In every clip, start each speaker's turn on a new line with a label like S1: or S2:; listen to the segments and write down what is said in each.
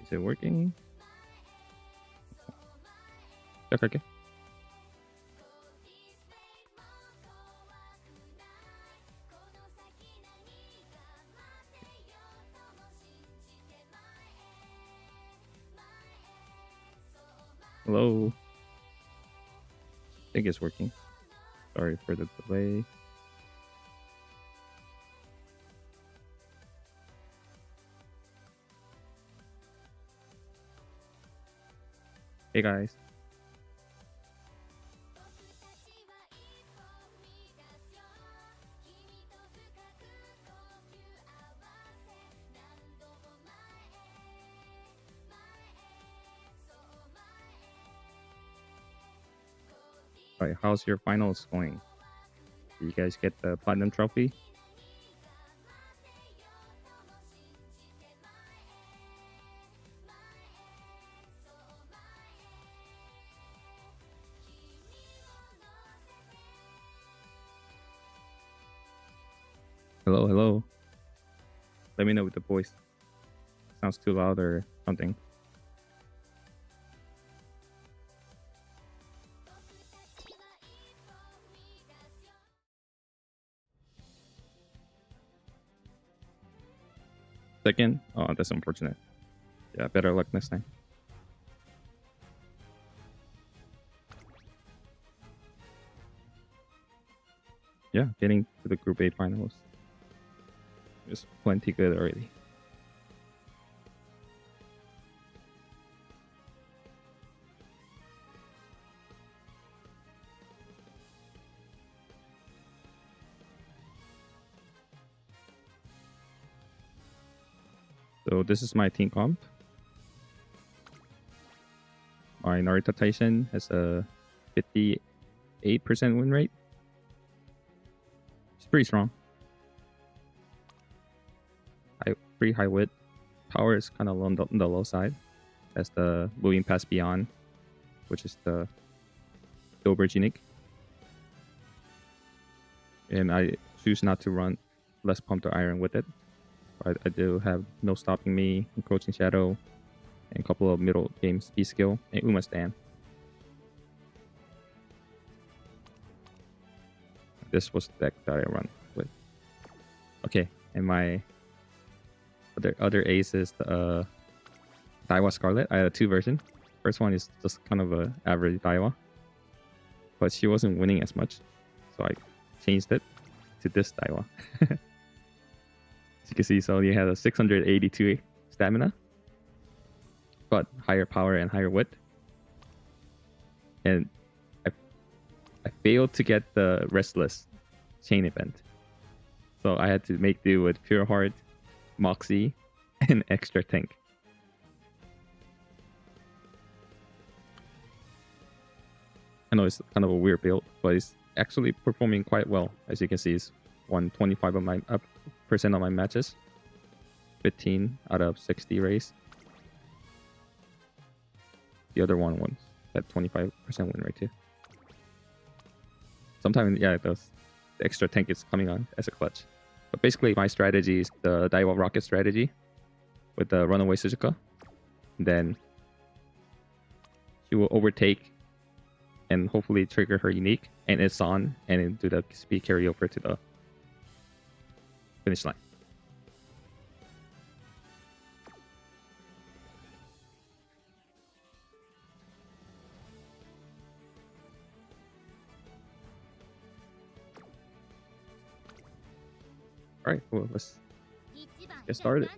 S1: Is it working? 시작할게. Hello. I think it's working. Sorry for the delay. Hey guys. Alright, how's your finals going? Did you guys get the platinum trophy? Hello, hello. Let me know with the voice. Sounds too loud or something. Second? Oh, that's unfortunate. Yeah, better luck next time. Yeah, getting to the Group A finals is plenty good already. So this is my team comp. My Naruto Tyson has a 58% win rate. It's pretty strong. Pretty high wit. Power is kind of on the low side. That's the moving past beyond, which is the Dobridge unique. And I choose not to run less pump to iron with it. I do have no stopping me, encroaching shadow, and a couple of middle game speed skill, and Uma stand. This was the deck that I run with. Okay, and my other ace is the Daiwa Scarlet. I had two versions. First one is just kind of a average Daiwa, but she wasn't winning as much, so I changed it to this Daiwa. As you can see, so you have a 682 stamina, but higher power and higher wit. And I failed to get the Restless chain event, so I had to make do with Pure Heart, Moxie, and Extra Tank. I know it's kind of a weird build, but it's actually performing quite well. As you can see, it's won 25% of my matches, 15 out of 60 race. The other one was at 25% win rate too. Sometimes, yeah, the extra tank is coming on as a clutch. But basically, my strategy is the Daiwa Rocket strategy with the Runaway Suzuka. Then she will overtake and hopefully trigger her unique, and it's on, and then do the speed carryover to the finish line. All right, well, let's get started.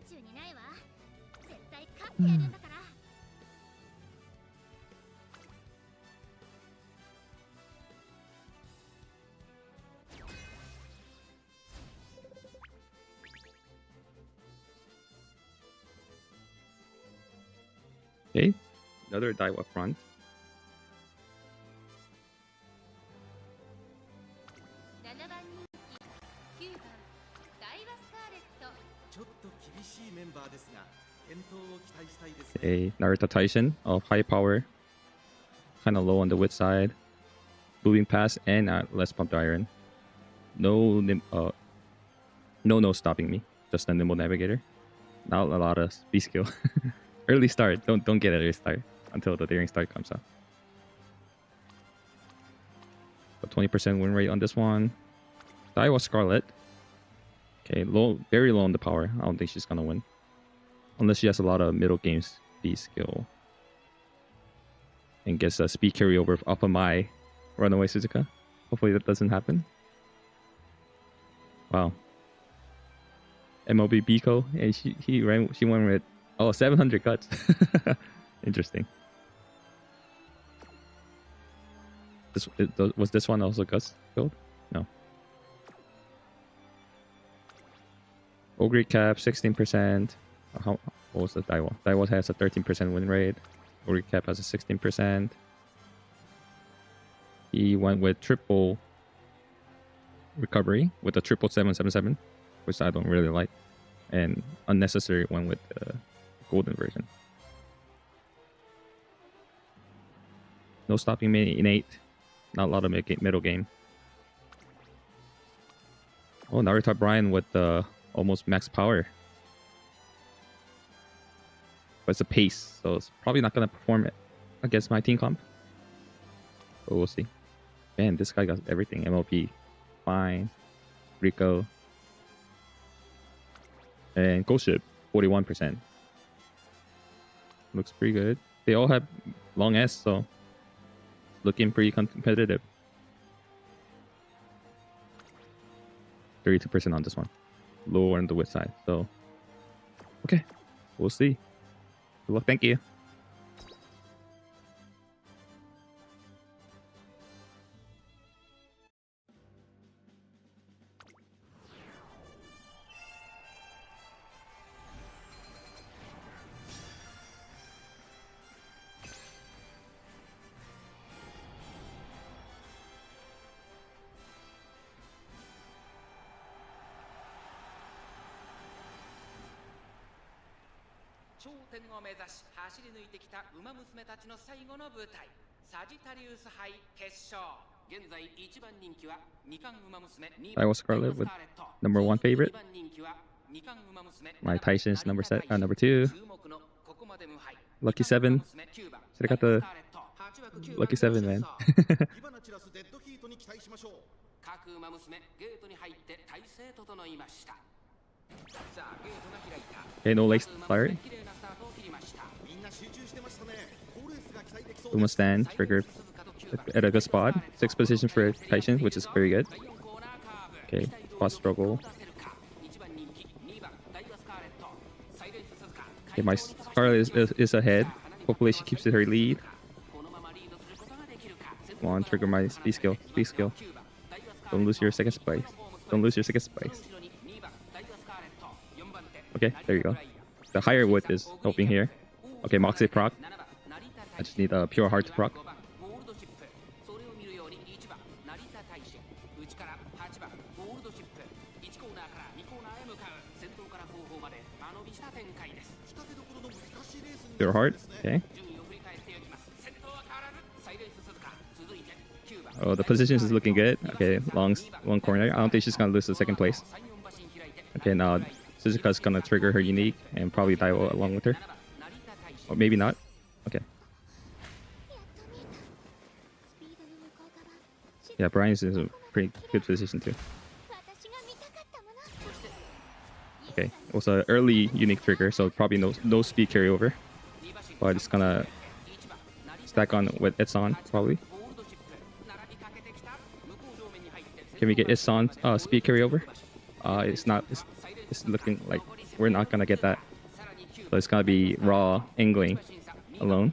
S1: Okay, another Daiwa front. A Naruto Tyson of high power, kind of low on the wit side, moving past and less pumped iron. No stopping me, just a nimble navigator. Not a lot of speed skill. Early start. Don't get early start until the daring start comes out. So 20% win rate on this one. Daiwa Scarlet. Okay, low, very low on the power. I don't think she's gonna win. Unless she has a lot of middle game speed skill. And gets a speed carryover off of my Runaway Suzuka. Hopefully that doesn't happen. Wow. MLB Biko, and she went with 700 cuts. Interesting. Was this one also guts build? No. Ogre cap 16%. What was the Daiwa? Daiwa has a 13% win rate. Ogre cap has a 16%. He went with triple recovery with a 777, which I don't really like, and unnecessary one with the golden version. No stopping me innate. Not a lot of middle game. Oh, Naruto Brian with the almost max power. But it's a pace, so it's probably not going to perform it against my team comp. But we'll see. Man, this guy got everything. MLP, fine. Rico. And Ghost Ship, 41%. Looks pretty good. They all have long S, so looking pretty competitive. 32% on this one. Lower on the width side. So, okay. We'll see. Good luck. Thank you. I was Scarlet with number 1 favorite. My Tyson's number 2. Lucky 7. Should have got the Lucky 7, man. Okay, no late start. Uma stand triggered at a good spot. 6th position for Tyson, which is very good. Okay, spot struggle. Okay, my Scarlet is ahead. Hopefully she keeps it her lead. Come on, trigger my speed skill. Speed skill. Don't lose your second place. Don't lose your second place. Okay, there you go. The higher width is helping here. Okay, Moxie proc. I just need a pure heart to proc. Pure heart, okay. Oh, the position is looking good. Okay, long corner. I don't think she's gonna lose the second place. Okay, now Suzuka's gonna trigger her unique and probably die along with her. Or maybe not. Okay. Yeah, Brian's is a pretty good position too. Okay, also early unique trigger, so probably no speed carryover. But it's gonna stack on with Itson probably. Can we get Itson speed carryover? It's not. It's looking like we're not gonna get that. So it's gonna be raw angling alone.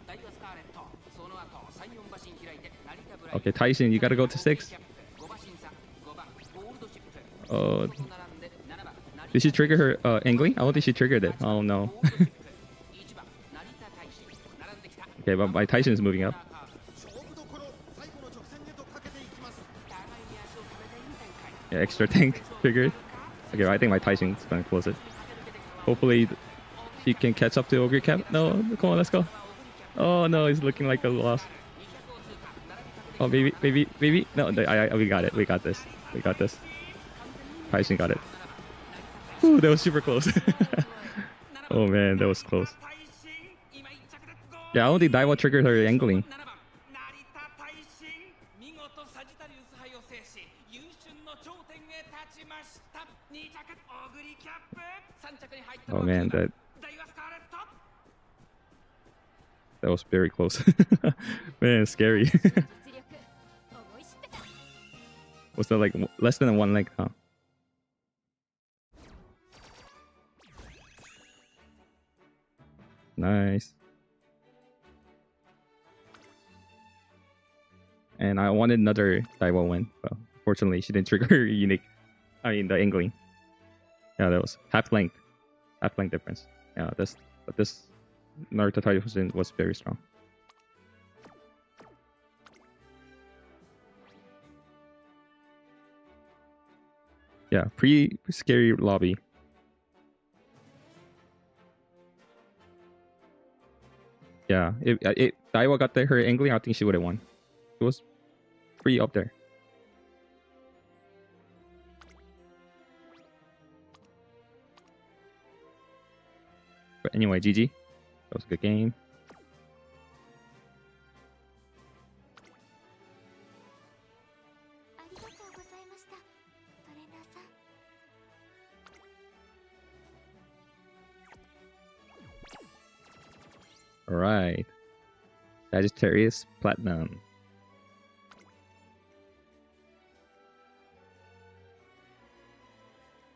S1: Okay, Tyson, you gotta go to 6. Did she trigger her angling? I don't think she triggered it. Oh no. Okay, but my Tyson is moving up. Yeah, extra tank triggered. Okay, I think my Tyson is gonna close it. Hopefully she can catch up to Ogre Cap. No, come on, let's go. Oh no, he's looking like a loss. Oh, maybe. No, we got it. We got this. We got this. Tyson got it. Ooh, that was super close. Oh man, that was close. Yeah, I don't think Daiwa triggered her angling. Oh man, that was very close. Man, scary. Was that like less than one length, huh? Nice. And I wanted another Daiwa win, but fortunately she didn't trigger unique. I mean the angling. Yeah, that was half length difference. Yeah, this Naruto title was very strong. Yeah, pretty scary lobby. Yeah, if Daiwa got her angling, I think she would have won. It was pretty up there. But anyway, GG. That was a good game. All right. Sagittarius Platinum.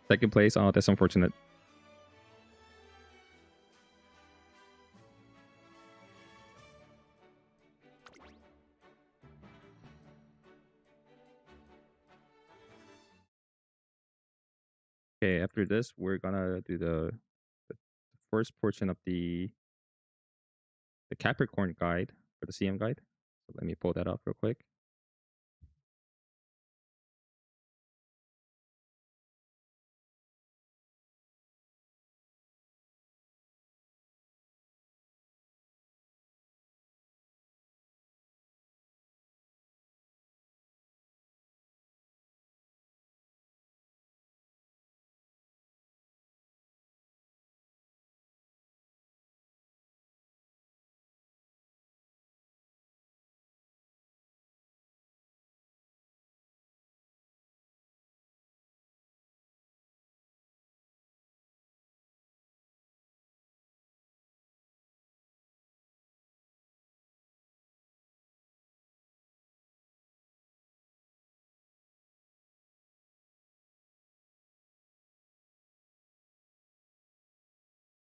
S1: Second place. Oh, that's unfortunate. Okay, after this, we're gonna do the first portion of the Capricorn guide for the CM guide. So let me pull that up real quick.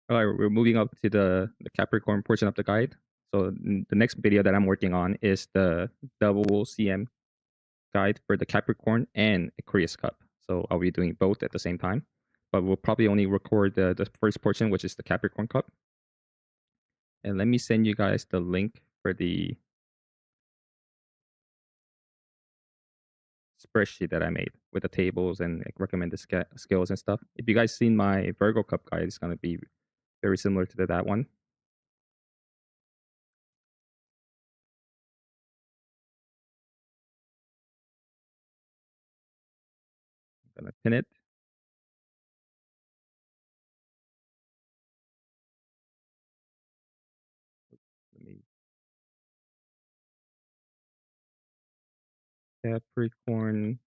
S1: All right, we're moving up to the Capricorn portion of the guide. So the next video that I'm working on is the double CM guide for the Capricorn and Aquarius Cup. So I'll be doing both at the same time, but we'll probably only record the first portion, which is the Capricorn Cup. And let me send you guys the link for the spreadsheet that I made with the tables and like recommended skills and stuff. If you guys seen my Virgo Cup guide, it's gonna be very similar to that one. I'm gonna pin it. Let me Capricorn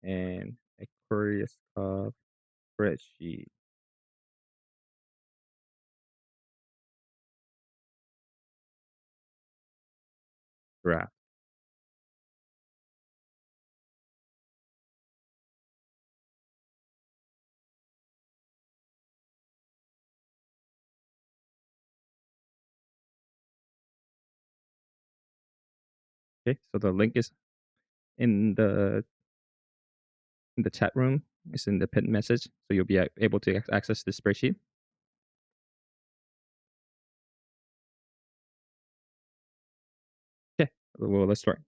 S1: and Aquarius Cup spreadsheet. Draft. Okay, so the link is in the chat room. It's in the pinned message, so you'll be able to access the spreadsheet. Okay, well, let's start.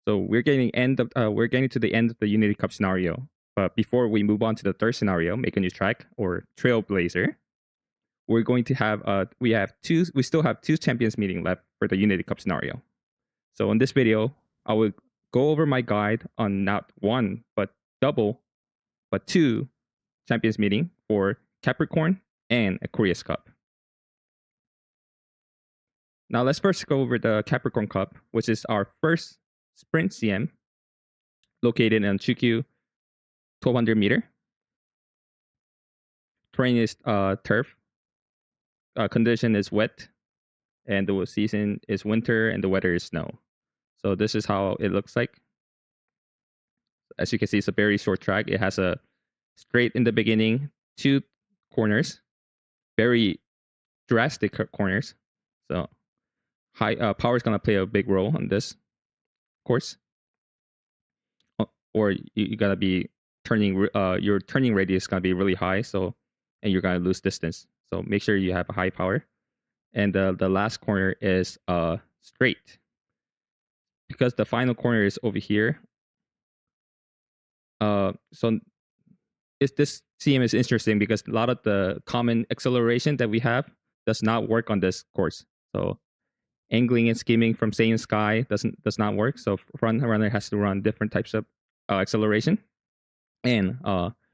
S1: So we're getting to the end of the Unity Cup scenario. But before we move on to the third scenario, make a new track or Trailblazer, we're going to have we still have two champions meeting left for the Unity Cup scenario. So in this video, I will go over my guide on not one, but double, but two Champions Meeting for Capricorn and Aquarius Cup. Now let's first go over the Capricorn Cup, which is our first sprint CM located in Chukyu 1200 meter. Terrain is turf. Condition is wet, and the season is winter, and the weather is snow. So this is how it looks like. As you can see, it's a very short track. It has a straight in the beginning, 2 corners, very drastic corners. So high power is gonna play a big role on this course. Or you gotta be turning. Your turning radius is gonna be really high. So and you're gonna lose distance. So make sure you have a high power. And the last corner is straight, because the final corner is over here. So this CM is interesting because a lot of the common acceleration that we have does not work on this course. So angling and skimming from Saiyan Sky does not work. So front runner has to run different types of acceleration. And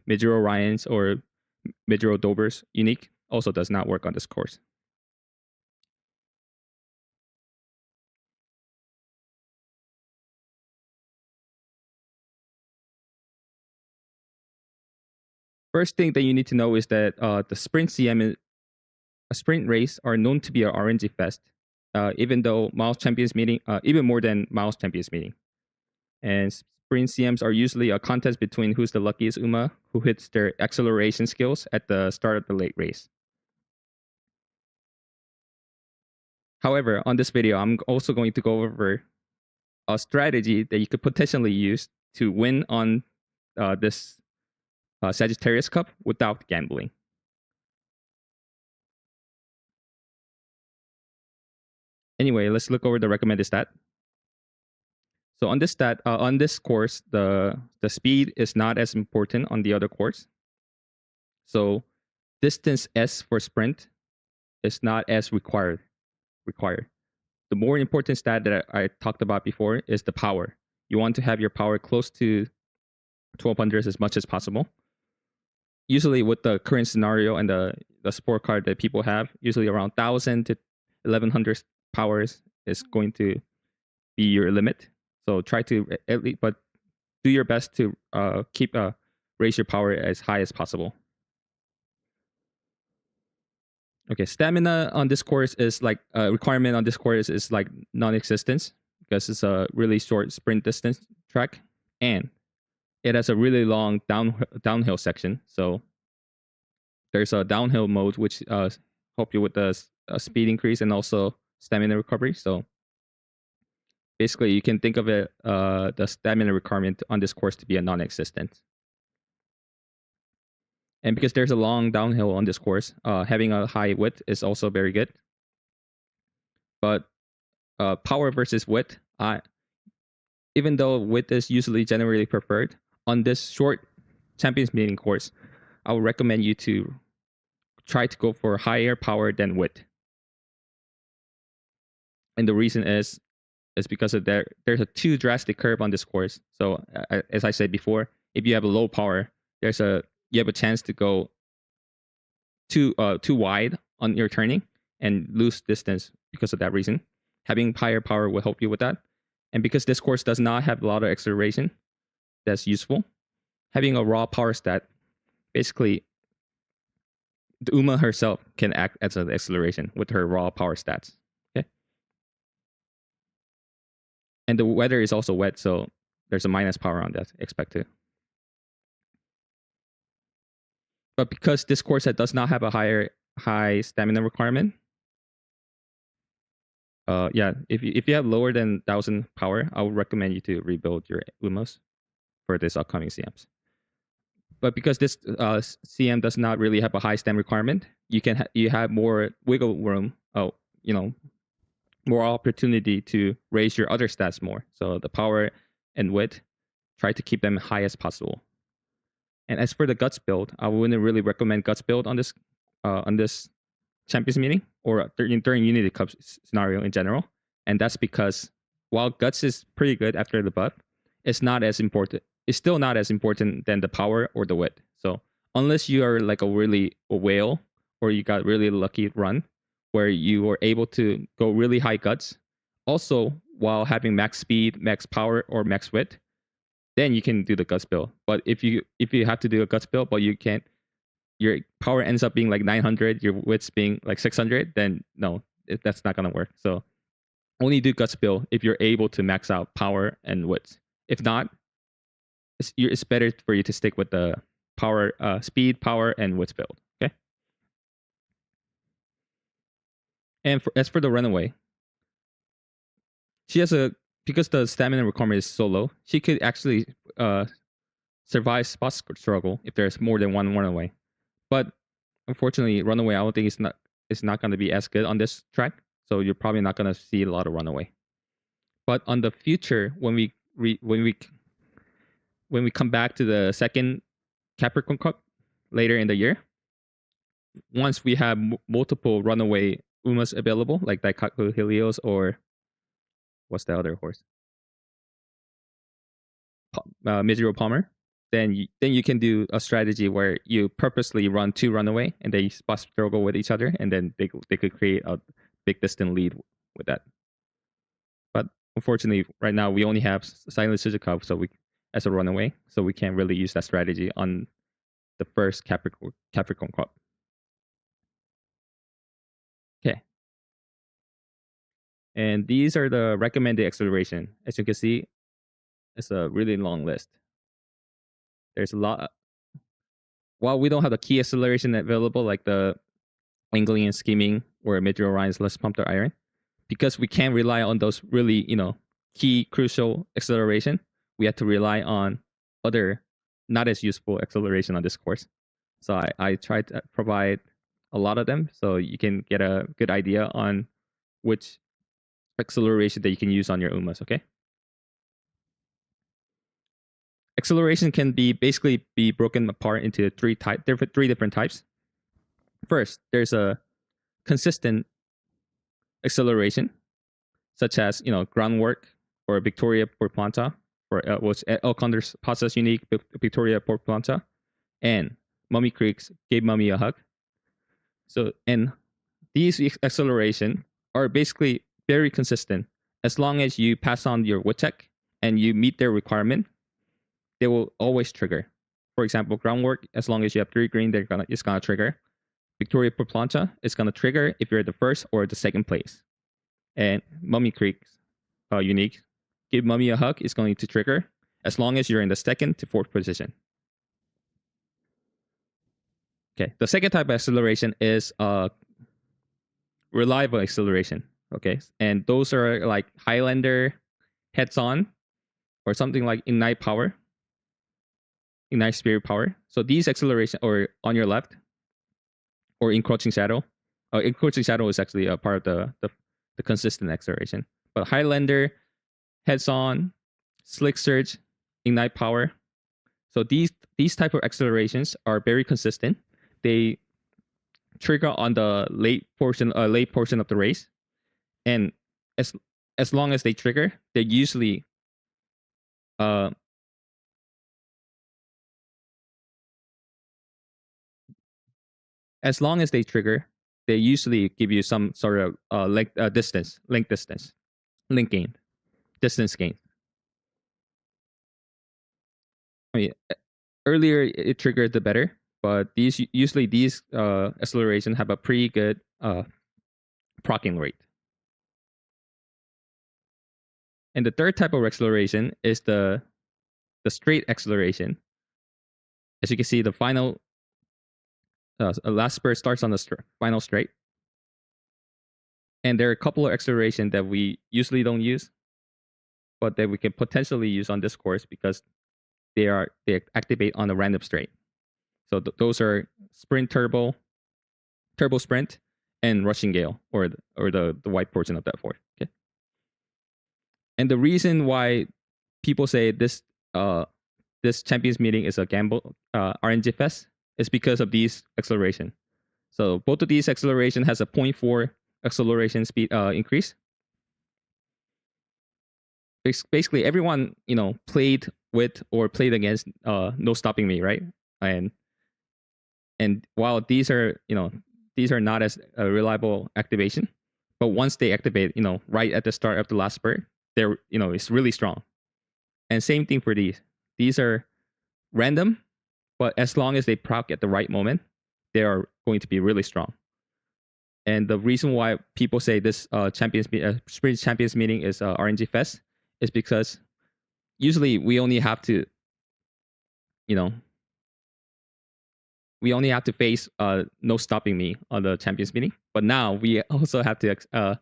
S1: Midro Orions or Midro Dobers unique also does not work on this course. First thing that you need to know is that the sprint CM, a sprint race, are known to be an RNG fest, even though Miles Champions Meeting, even more than Miles Champions Meeting. And sprint CMs are usually a contest between who's the luckiest Uma who hits their acceleration skills at the start of the late race. However, on this video, I'm also going to go over a strategy that you could potentially use to win on this Sagittarius Cup without gambling. Anyway, let's look over the recommended stat. So on this stat, on this course, the speed is not as important on the other course. So distance S for sprint is not as required. The more important stat that I talked about before is the power. You want to have your power close to 1200 as much as possible. Usually with the current scenario and the sport card that people have, usually around 1000 to 1100 powers is going to be your limit. So try to at least, but do your best to raise your power as high as possible. Okay, stamina on this course is like requirement on this course is like non-existent because it's a really short sprint distance track, and it has a really long downhill section. So there's a downhill mode which help you with the speed increase and also stamina recovery. So basically, you can think of it the stamina requirement on this course to be a non-existent. And because there's a long downhill on this course, having a high width is also very good. But power versus width, even though width is usually generally preferred, on this short Champions Meeting course, I would recommend you to try to go for higher power than width. And the reason is because of there's a too drastic curve on this course. So as I said before, if you have a low power, you have a chance to go too wide on your turning and lose distance because of that reason. Having higher power will help you with that. And because this course does not have a lot of acceleration, that's useful. Having a raw power stat, basically, the Uma herself can act as an acceleration with her raw power stats. Okay. And the weather is also wet, so there's a minus power on that expected. But because this course set does not have a high stamina requirement, if you have lower than 1000 power, I would recommend you to rebuild your Umas for this upcoming CMs. But because this CM does not really have a high stam requirement, you have more wiggle room. More opportunity to raise your other stats more. So the power and width, try to keep them high as possible. And as for the guts build, I wouldn't really recommend guts build on this Champions Meeting or during Unity Cup scenario in general. And that's because while guts is pretty good after the buff, it's not as important. It's still not as important than the power or the wit. So unless you are like a whale, or you got really lucky run where you were able to go really high guts, also while having max speed, max power, or max wit, then you can do the guts build. But if you have to do a guts build, but you can't, your power ends up being like 900, your wits being like 600, then no, that's not gonna work. So only do guts build if you're able to max out power and wits. If not, it's better for you to stick with the power, speed, power, and wits build. Okay. And as for the runaway, she has a, because the stamina requirement is so low, she could actually survive spot struggle if there's more than one runaway. But unfortunately, runaway, I don't think it's not going to be as good on this track. So you're probably not going to see a lot of runaway. But on the future, when we come back to the second Capricorn Cup later in the year, once we have multiple runaway Umas available, like Daikaku Helios or what's the other horse? Mizuho Palmer, then you can do a strategy where you purposely run two runaway and they spot struggle with each other, and then they could create a big distant lead with that. But unfortunately, right now we only have Silent Suzuka, so we as a runaway, so we can't really use that strategy on the first Capricorn Cup. Okay. And these are the recommended acceleration. As you can see, it's a really long list. There's a lot. While we don't have the key acceleration available, like the angling and scheming or mid Orion's less pumped iron, because we can't rely on those really, key crucial acceleration, we have to rely on other not as useful acceleration on this course. So I tried to provide a lot of them so you can get a good idea on which acceleration that you can use on your Umas, okay? Acceleration can basically be broken apart into three different types. First, there's a consistent acceleration, such as groundwork or Victoria por Planta, or was El Condor's Pasas Unique Victoria por Planta, and Mummy Creek's Gave Mummy a Hug. So, and these acceleration are basically very consistent. As long as you pass on your wood tech and you meet their requirement, they will always trigger. For example, groundwork, as long as you have 3 green, it's gonna trigger. Victoria por Planta is gonna trigger if you're the first or the second place. And Mummy Creek unique, Give Mummy a Hug is going to trigger as long as you're in the second to fourth position. Okay, the second type of acceleration is reliable acceleration. Okay, and those are like Highlander, Heads On, or something like Ignite Power, Ignite Spirit Power. So these acceleration, or on your left, or Encroaching Shadow. Encroaching Shadow is actually a part of the consistent acceleration. But Highlander, Heads On, Slick Surge, Ignite Power. So these type of accelerations are very consistent. They trigger on the late portion of the race, and as long as they trigger, they usually as long as they trigger, they usually give you some sort of link gain, distance gain. I mean, earlier it triggered the better, but these acceleration have a pretty good proccing rate. And the third type of acceleration is the straight acceleration. As you can see, the final last spurt starts on the final straight. And there are a couple of acceleration that we usually don't use, but that we can potentially use on this course because they activate on a random straight. So those are Sprint Turbo, Turbo Sprint, and Rushing Gale, or the white portion of that fourth. Okay. And the reason why people say this champions meeting is a gamble RNG fest is because of these acceleration. So both of these acceleration has a 0.4 acceleration speed increase. basically everyone, played with or played against no stopping me, right? And while these are not as a reliable activation, but once they activate, right at the start of the last spurt, they're, it's really strong. And same thing for these. These are random, but as long as they proc at the right moment, they are going to be really strong. And the reason why people say this Sprint Champions meeting is RNG Fest is because usually you know, we only have to face no stopping me on the Champions meeting. But now we also have to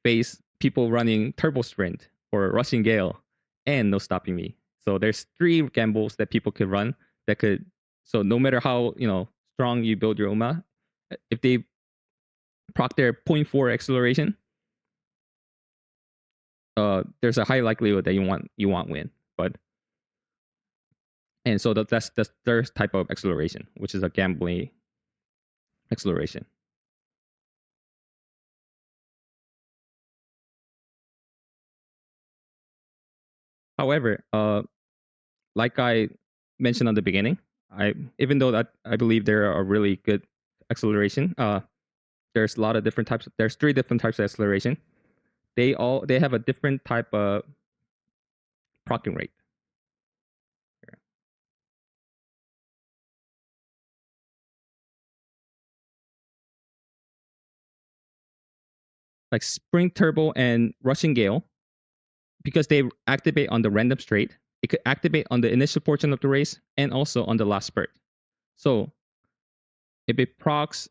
S1: face people running Turbo Sprint or Rushing Gale and no stopping me. So there's 3 gambles that people could run that could. So no matter how strong you build your Uma, if they proc their 0.4 acceleration, there's a high likelihood that you won't win. But and so that's the third type of acceleration, which is a gambling acceleration. However, like I mentioned on the beginning, I even though that I believe there are really good acceleration, there's a lot of different types. There's 3 different types of acceleration. They have a different type of procking rate. Like Spring Turbo and Rushing Gale, because they activate on the random straight, it could activate on the initial portion of the race and also on the last spurt. So if it procs,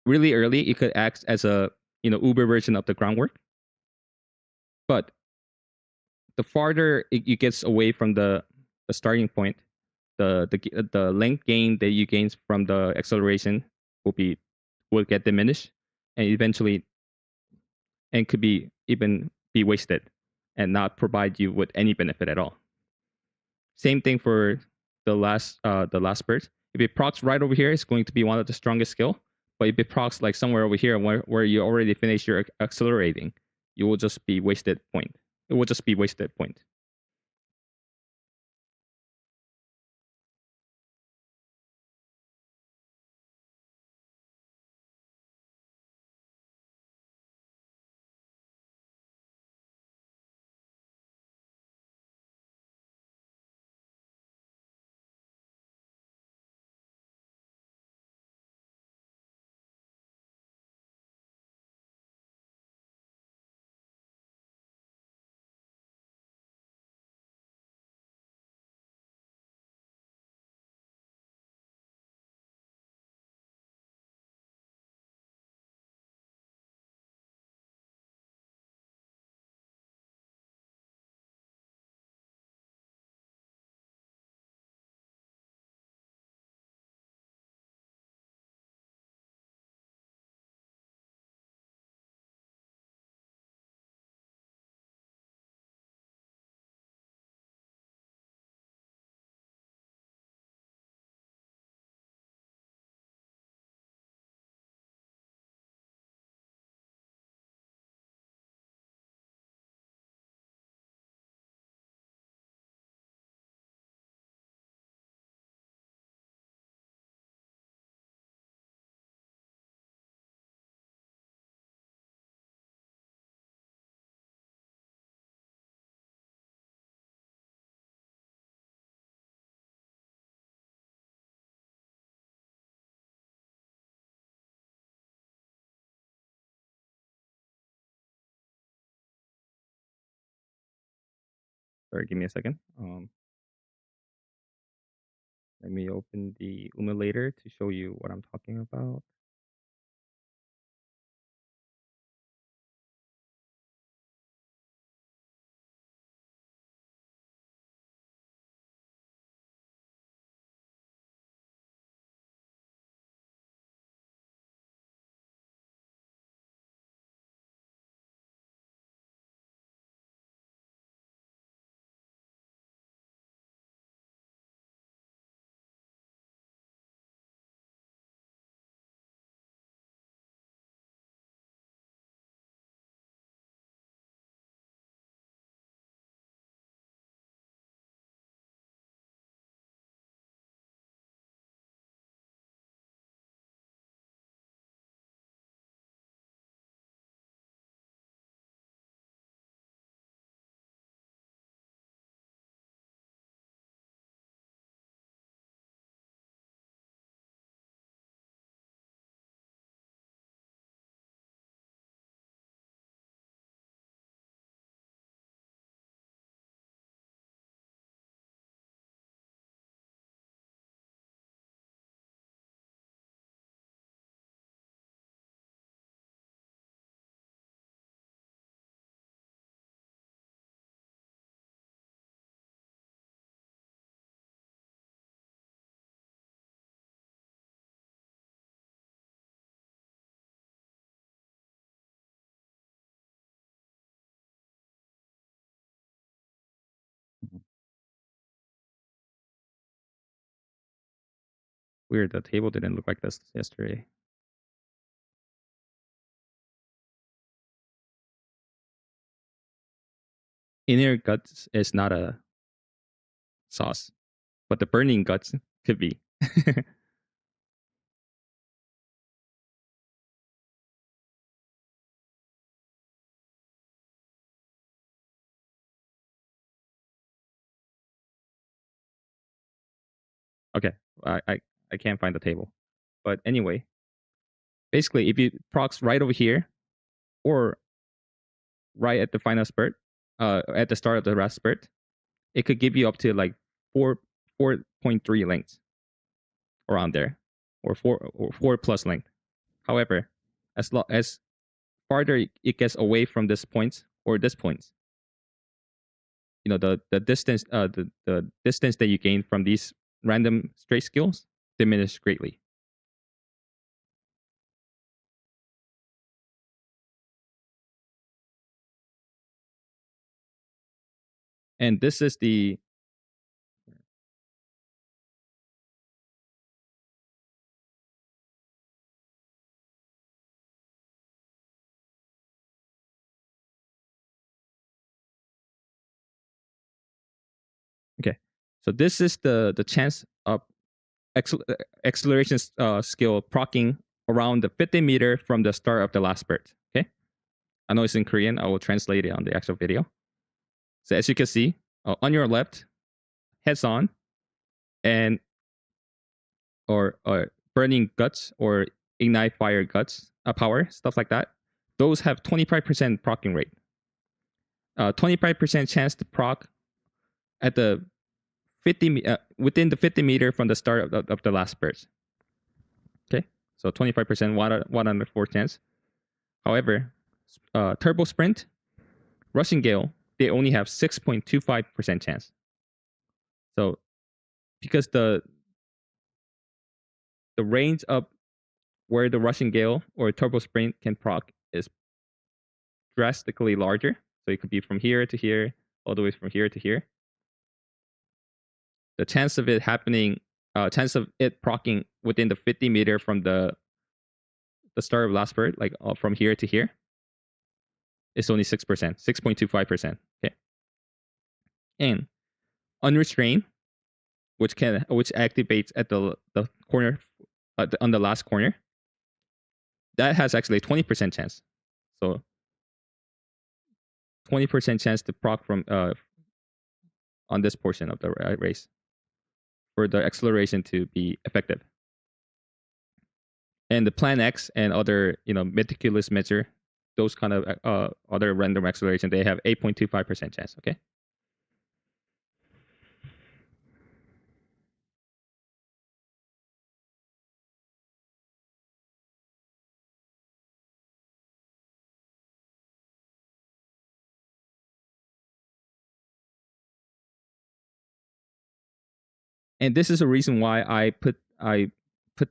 S1: really early, it could act as a Uber version of the groundwork. But the farther it gets away from the starting point, the length gain that you gain from the acceleration will get diminished, and eventually and could be even be wasted and not provide you with any benefit at all. Same thing for the last spurt. If it procs right over here, it's going to be one of the strongest skill. But if it procs like somewhere over here where you already finished your accelerating, you will just be wasted point. It will just be wasted point. Sorry, give me a second. Let me open the emulator to show you what I'm talking about. Weird, the table didn't look like this yesterday. Inner guts is not a sauce, but the burning guts could be. Okay, I can't find the table. But anyway, basically, if you procs right over here or right at the final spurt, at the start of the last spurt, it could give you up to like 4.3 lengths around there, or 4 plus length. However, as farther it gets away from this point or this point, you know, the distance the distance that you gain from these random straight skills diminish greatly. And this is the okay. So this is the chance of acceleration skill procking around the 50 meter from the start of the last spurt. Okay, I know it's in Korean. I will translate it on the actual video. So as you can see, on your left, heads on, and or burning guts or ignite fire guts power, stuff like that. Those have 25% procking rate. 25% chance to proc at the 50 within the 50 meter from the start of the last burst. Okay, so 25%, 1 4 chance. However, turbo sprint, rushing gale, they only have 6.25% chance. So because the range of where the rushing gale or turbo sprint can proc is drastically larger. So it could be from here to here, all the way from here to here. The chance of it happening, chance of it procking within the 50 meter from the start of last spurt, like from here to here, is only 6%, 6.25%. Okay. And unrestrained, which activates at the corner, on the last corner, that has actually a 20% chance. So 20% chance to proc from on this portion of the race for the acceleration to be effective. And the Plan X and other, meticulous measure, those kind of other random acceleration, they have 8.25% chance. Okay. And this is a reason why I put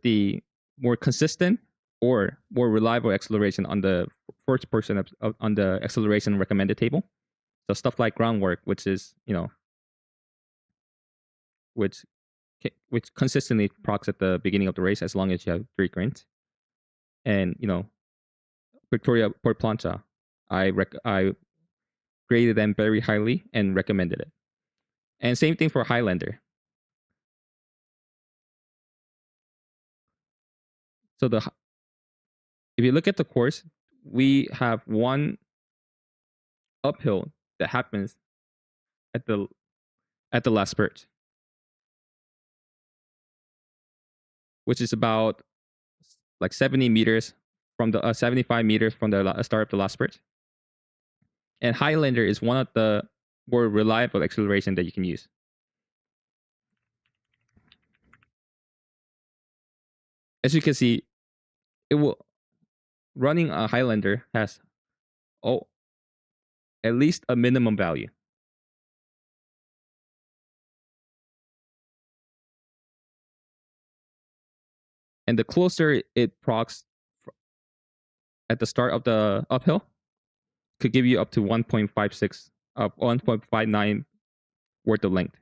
S1: the more consistent or more reliable acceleration on the first person on the acceleration recommended table. So stuff like groundwork, which is which consistently procs at the beginning of the race as long as you have 3 grinds, and Victoria Port Plancha, I graded them very highly and recommended it. And same thing for Highlander. So if you look at the course, we have one uphill that happens at the last spurt, which is about like 70 meters from the 75 meters from the start of the last spurt. And Highlander is one of the more reliable acceleration that you can use. As you can see, running a Highlander has at least a minimum value. And the closer it procs at the start of the uphill, could give you up to 1.56 of 1.59 worth of length.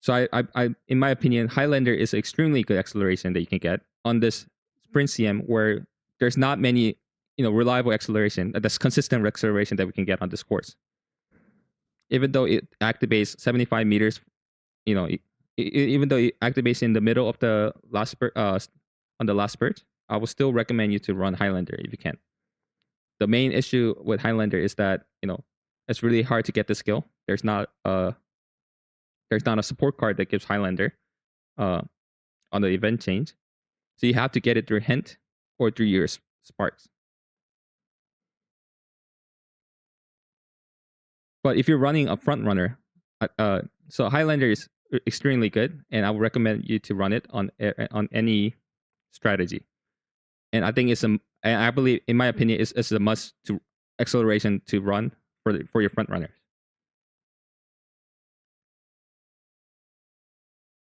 S1: So in my opinion, Highlander is extremely good acceleration that you can get on this sprint CM where there's not many, reliable acceleration, that's consistent acceleration that we can get on this course. Even though it activates 75 meters, even though it activates in the middle of the last spurt, on the last spurt, I will still recommend you to run Highlander if you can. The main issue with Highlander is that it's really hard to get the skill. There's not a support card that gives Highlander on the event change, so you have to get it through hint or through your sparks. But if you're running a front runner, so Highlander is extremely good, and I would recommend you to run it on any strategy. And I think and I believe, in my opinion, it's a must to acceleration to run for your front runners.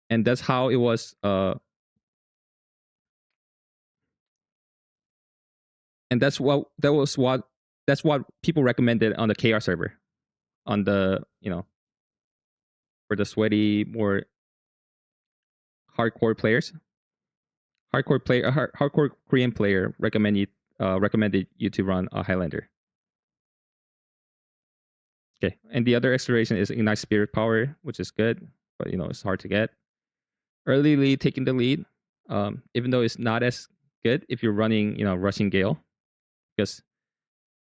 S1: And that's how it was. And that's what people recommended on the KR server, on the for the sweaty, more hardcore players. Hardcore Korean player recommended you to run a Highlander. Okay, and the other acceleration is Ignite Spirit Power, which is good, but it's hard to get. Early lead, taking the lead, even though it's not as good if you're running Rushing Gale, because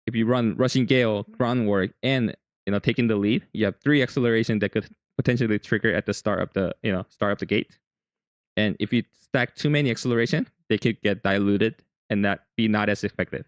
S1: if you run Rushing Gale, Groundwork, and taking the lead, you have 3 acceleration that could potentially trigger at the start of the gate. And if you stack too many acceleration, they could get diluted and not as effective.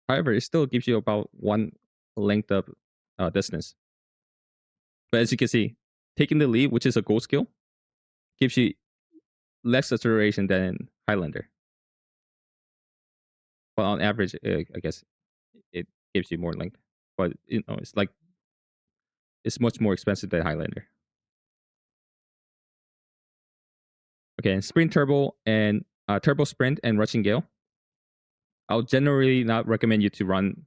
S1: However, it still gives you about 1 length of distance. But as you can see, taking the lead, which is a gold skill, gives you less acceleration than Highlander. But on average, I guess it gives you more length. But it's much more expensive than Highlander. Okay, and Sprint Turbo and Turbo Sprint and Rushing Gale, I'll generally not recommend you to run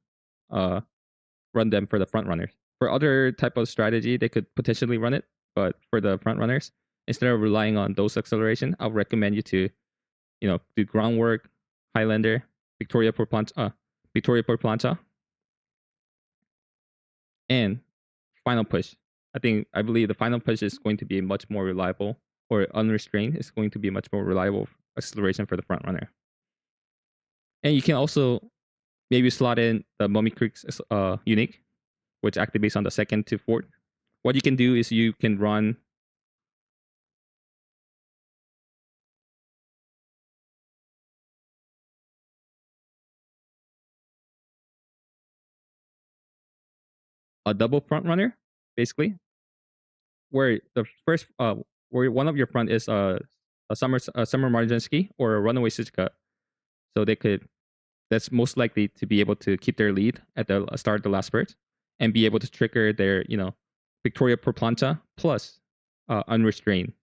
S1: them for the front runners. For other type of strategy, they could potentially run it, but for the front runners, instead of relying on those acceleration, I'll recommend you to, do Groundwork, Highlander, Victoria por Planta, and Final Push. I believe the Final Push is going to be much more reliable, or Unrestrained is going to be much more reliable acceleration for the front runner. And you can also maybe slot in the Mummy Creek's unique, which activates on the 2nd to 4th. What you can do is you can run a double front runner, basically, where the first where one of your front is a summer Marjansky or a runaway Suzuka, so that's most likely to be able to keep their lead at the start of the last spurt and be able to trigger their Victoria per Planta plus Unrestrained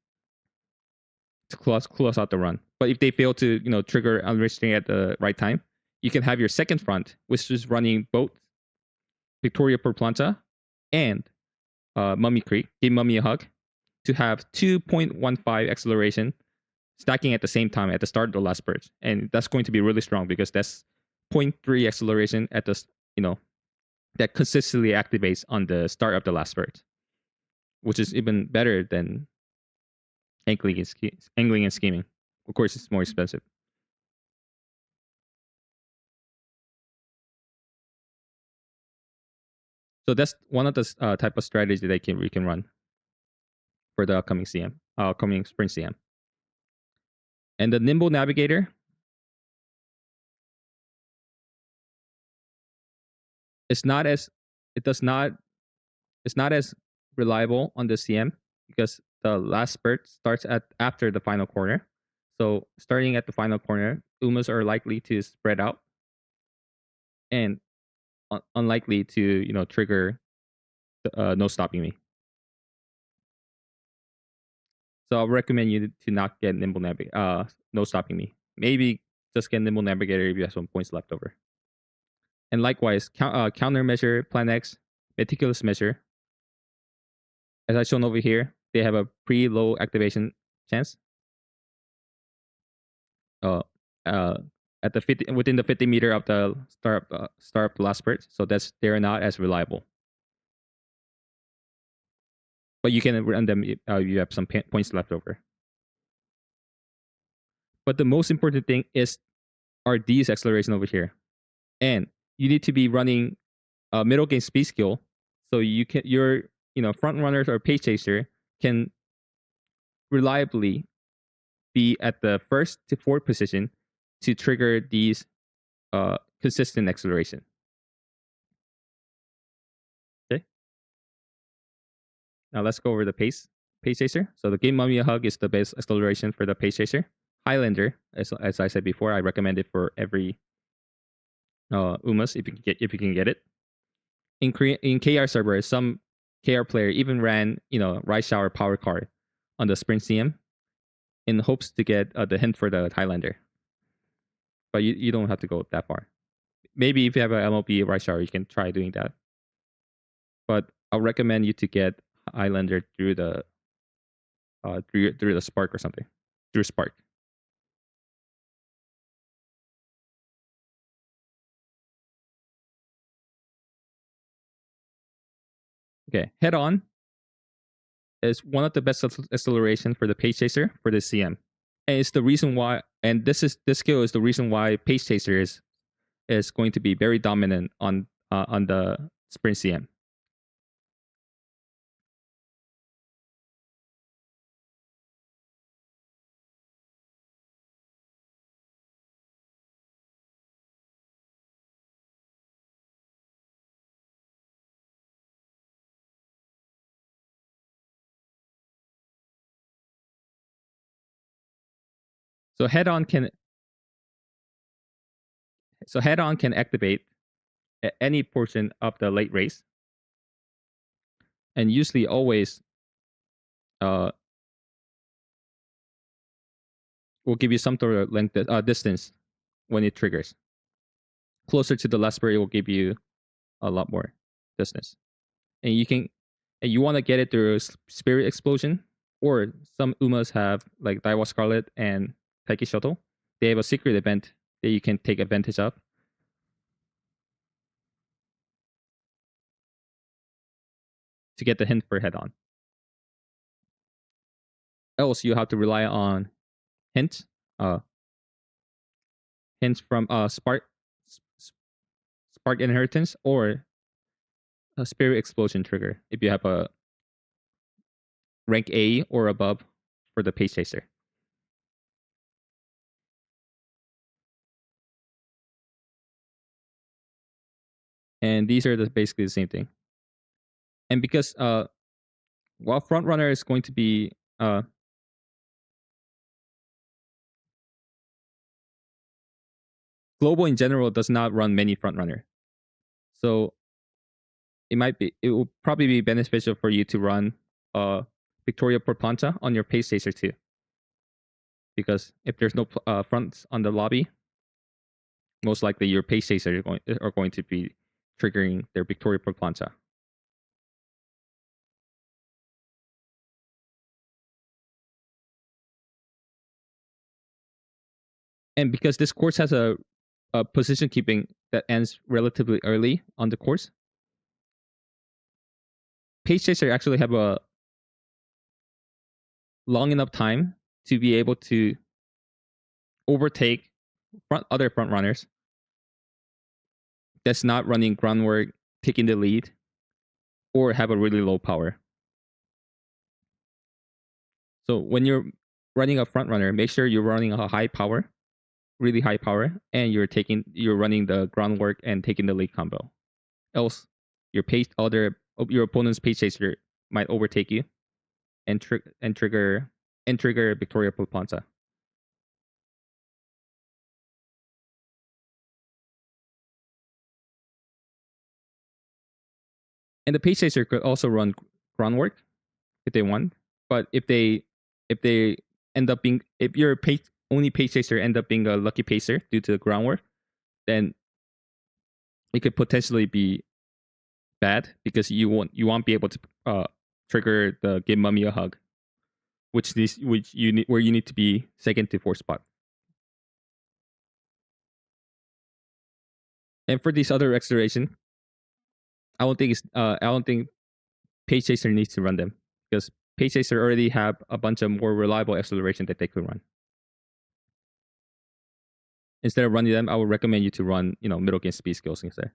S1: to close out the run. But if they fail to trigger Unrestrained at the right time, you can have your second front, which is running both Victoria per Planta and Mummy Creek, give Mummy a hug, to have 2.15 acceleration stacking at the same time at the start of the last spurt. And that's going to be really strong because that's 0.3 acceleration at the, that consistently activates on the start of the last spurt, which is even better than angling and scheming. Of course, it's more expensive. So that's one of the type of strategy that we can run for the upcoming sprint CM. And the Nimble Navigator, it's not as reliable on the CM because the last spurt starts after the final corner. So starting at the final corner, Umas are likely to spread out and unlikely to trigger no stopping me. So I'll recommend you to not get Nimble Navigator. No stopping me. Maybe just get Nimble Navigator if you have some points left over. And likewise, countermeasure, Plan X, meticulous measure. As I shown over here, they have a pretty low activation chance. Uh, uh, at the 50 within the 50 meter of the start of the last spurt, so they're not as reliable. But you can run them. You have some points left over. But the most important thing are these acceleration over here, and you need to be running a middle game speed skill, so your front runners or pace chaser can reliably be at the first to fourth position to trigger these consistent acceleration. Okay. Now let's go over the pace chaser. So the Game Mummy Hug is the best acceleration for the pace chaser. Highlander, as I said before, I recommend it for every Umas if you can get it. In KR server, some KR player even ran Rise Shower Power Card on the Sprint CM in hopes to get the hint for the Highlander. But you don't have to go that far. Maybe if you have an MLB Rise Shower, you can try doing that. But I'll recommend you to get Highlander through the Spark or something. Through Spark. Okay, Head On is one of the best acceleration for the Pace Chaser for the CM. And it's the reason why, and this skill is the reason why Pace Chaser is going to be very dominant on the Sprint CM. So Head On can activate at any portion of the late race, and usually always will give you some sort of length distance when it triggers. Closer to the last spur, it will give you a lot more distance, and you want to get it through Spirit Explosion, or some Umas have like Daiwa Scarlet and Taiki Shuttle. They have a secret event that you can take advantage of. To get the hint for Head On. Else you have to rely on hints from Spark Inheritance or a Spirit Explosion trigger if you have a rank A or above for the Pace Chaser. And these are basically the same thing. And because while Front Runner is going to be Global in general does not run many Front Runner, so it will probably be beneficial for you to run Victoria Porplanta on your Pace Chaser too, because if there's no fronts on the lobby, most likely your Pace Chaser are going to be triggering their Victoria Porplanta. And because this course has a position keeping that ends relatively early on the course, Pace Chaser actually have a long enough time to be able to overtake other front runners that's not running groundwork, taking the lead, or have a really low power. So when you're running a front runner, make sure you're running a high power, really high power, and you're running the groundwork and taking the lead combo. Else, your opponent's pace chaser might overtake you and trigger Victoria Porplanta. And the pace chaser could also run groundwork if they want, but if they if they end up being, if your only pace chaser end up being a lucky pacer due to the groundwork, then it could potentially be bad because you won't be able to trigger the give mummy a hug, which you need, where you need to be second to fourth spot. And for this other acceleration, I don't think pace chaser needs to run them because pace chaser already have a bunch of more reliable acceleration that they could run. Instead of running them, I would recommend you to run, middle game speed skills instead.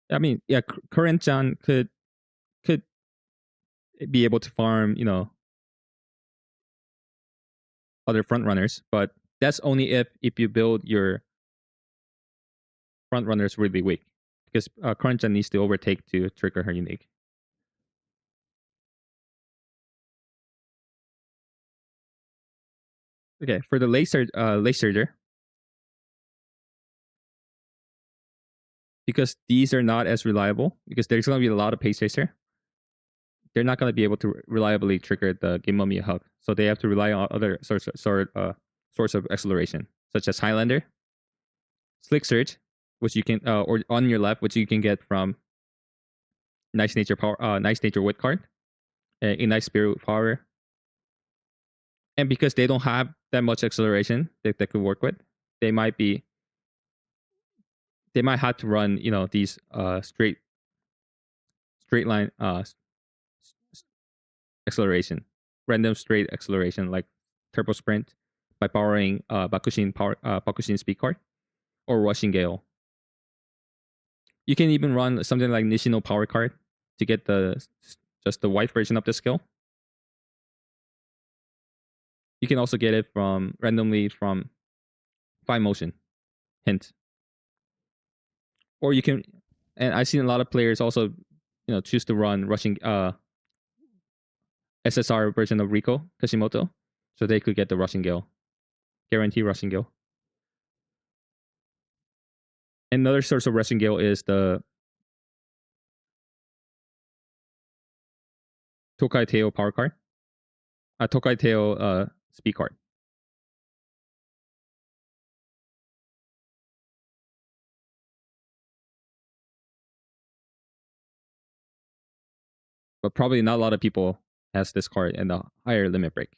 S1: I mean, yeah, current John could be able to farm, other front runners, but that's only if you build your front runners really weak, because current John needs to overtake to trigger her unique. Okay, for the late surger, because these are not as reliable, because there's going to be a lot of pace chaser, they're not going to be able to reliably trigger the Give Mummy a Hug. So they have to rely on other source of acceleration, such as Highlander, Slick Surge, which you can, or on your left, which you can get from Nice Nature Wit card, Ignite Spirit Power. And because they don't have that much acceleration that they could work with, they might have to run, these straight line acceleration, random straight acceleration like Turbo Sprint by borrowing Bakushin speed card or Rushing Gale. You can even run something like Nishino Power card to get just the white version of the skill. You can also get it randomly from Fine Motion hint, or you can. And I've seen a lot of players also, choose to run Rushing SSR version of Rico Kashimoto, so they could get the Rushing Gale, guarantee Rushing Gale. Another source of Rushing Gale is the Tokai Teo power card, Tokai Teo speed card. But probably not a lot of people has this card and the higher limit break.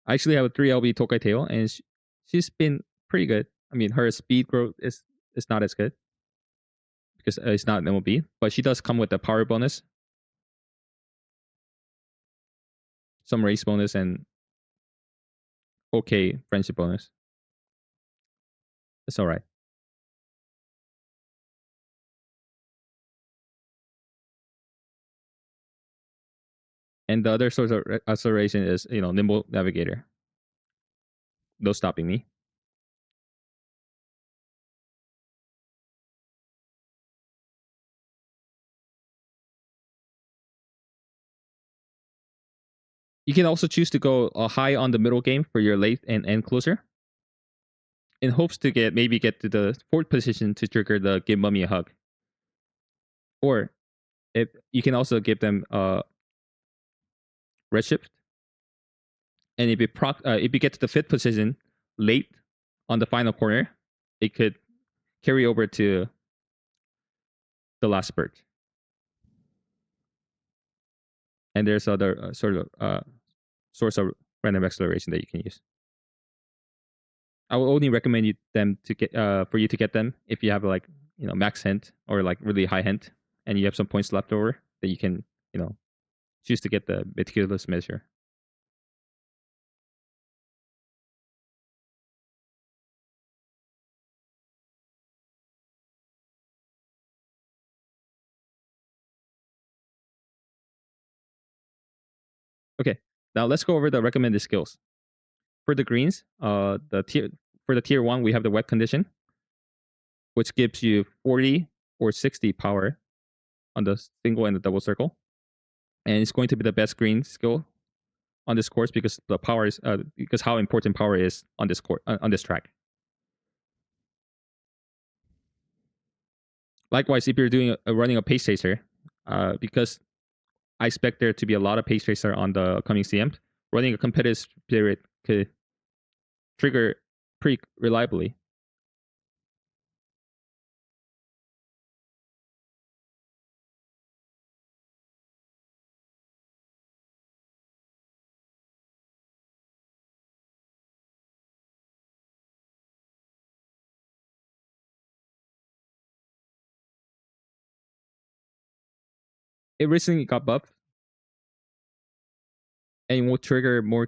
S1: I actually have a 3LB Tokai Teo, and she's been pretty good. I mean, her speed growth is not as good because it's not an MLB, but she does come with a power bonus, some race bonus, and okay friendship bonus. It's all right. And the other source of acceleration is, Nimble Navigator. No stopping me. You can also choose to go high on the middle game for your late and end closer, in hopes to maybe get to the fourth position to trigger the Give Mummy a Hug. Or if you can also give them Redshift, and if you get to the fifth position late on the final corner, it could carry over to the last spurt. And there's other source of random acceleration that you can use. I will only recommend them to get for you to get them if you have like, max hint or like really high hint, and you have some points left over that you can, choose to get the meticulous measure. Okay, now let's go over the recommended skills. For the greens, for the tier 1, we have the wet condition, which gives you 40 or 60 power on the single and the double circle. and it's going to be the best green skill on this course because the power is because how important power is on this course on this track. Likewise, if you're doing running a pace chaser, because I expect there to be a lot of pace chaser on the coming CM, running a competitive spirit could trigger pretty reliably. It recently got buffed and will trigger more